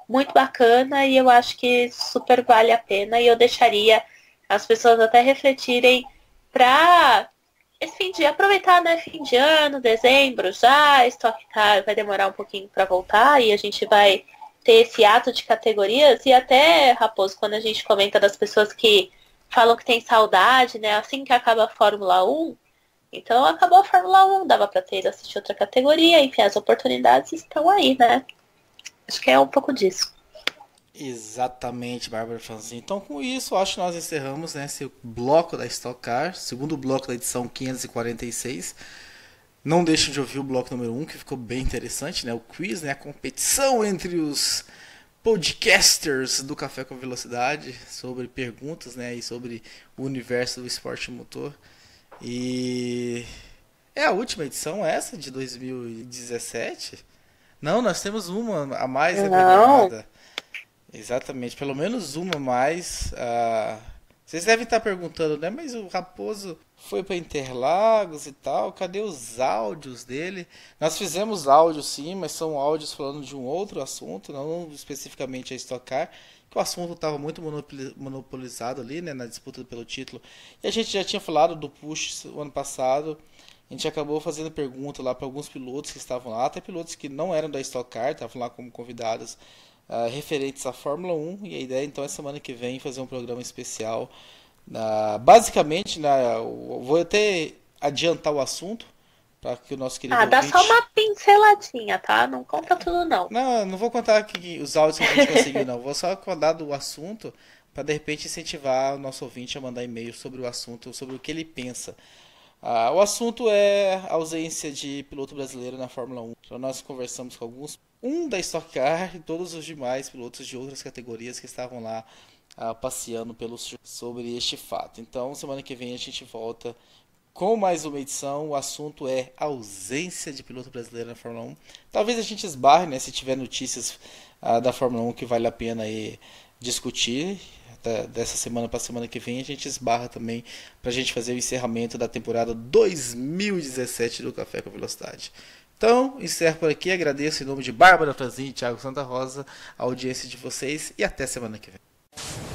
muito bacana e eu acho que super vale a pena e eu deixaria as pessoas até refletirem pra esse fim de aproveitar, né, fim de ano, dezembro já, Stock Car vai demorar um pouquinho pra voltar e a gente vai ter esse ato de categorias e até, Raposo, quando a gente comenta das pessoas que falam que tem saudade, né, assim que acaba a Fórmula 1, então acabou a Fórmula 1, dava pra ter ido assistir outra categoria, enfim, as oportunidades estão aí, né? Acho que é um pouco disso. Exatamente, Bárbara Franzin. Então com isso, acho que nós encerramos, né, esse bloco da Stock Car, segundo bloco da edição 546. Não deixem de ouvir o bloco número 1, que ficou bem interessante, né, o quiz, né, a competição entre os podcasters do Café com Velocidade sobre perguntas, né, e sobre o universo do esporte motor. E é a última edição essa de 2017? Não, nós temos uma a mais programada. Exatamente, pelo menos uma a mais. Vocês devem estar perguntando, né? Mas o Raposo foi para Interlagos e tal, cadê os áudios dele? Nós fizemos áudios sim, mas são áudios falando de um outro assunto, não especificamente a Stock Car, que o assunto estava muito monopolizado ali, né, na disputa pelo título. E a gente já tinha falado do push o ano passado, a gente acabou fazendo pergunta lá para alguns pilotos que estavam lá, até pilotos que não eram da Stock Car, estavam lá como convidados, referentes à Fórmula 1, e a ideia então é semana que vem fazer um programa especial. Basicamente, vou até adiantar o assunto para que o nosso querido dá só uma pinceladinha, tá? Não conta tudo não. Não vou contar aqui os áudios que a gente conseguiu, não. Vou só contar do assunto para de repente incentivar o nosso ouvinte a mandar e-mail sobre o assunto, sobre o que ele pensa. O assunto é a ausência de piloto brasileiro na Fórmula 1. Então nós conversamos com alguns, da Stock Car e todos os demais pilotos de outras categorias que estavam lá passeando sobre este fato. Então semana que vem a gente volta com mais uma edição. O assunto é a ausência de piloto brasileiro na Fórmula 1. Talvez a gente esbarre, né, se tiver notícias da Fórmula 1 que vale a pena aí discutir. Dessa semana para a semana que vem a gente esbarra também para a gente fazer o encerramento da temporada 2017 do Café com Velocidade. Então, encerro por aqui, agradeço em nome de Bárbara Franzin e Thiago Santa Rosa a audiência de vocês e até semana que vem.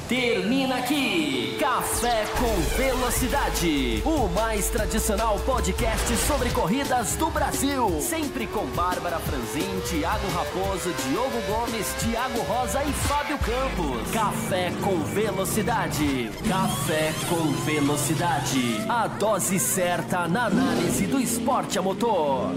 Termina aqui Café com Velocidade, o mais tradicional podcast sobre corridas do Brasil. Sempre com Bárbara Franzin, Thiago Raposo, Diogo Gomes, Thiago Rosa e Fábio Campos. Café com Velocidade. Café com Velocidade. A dose certa na análise do esporte a motor.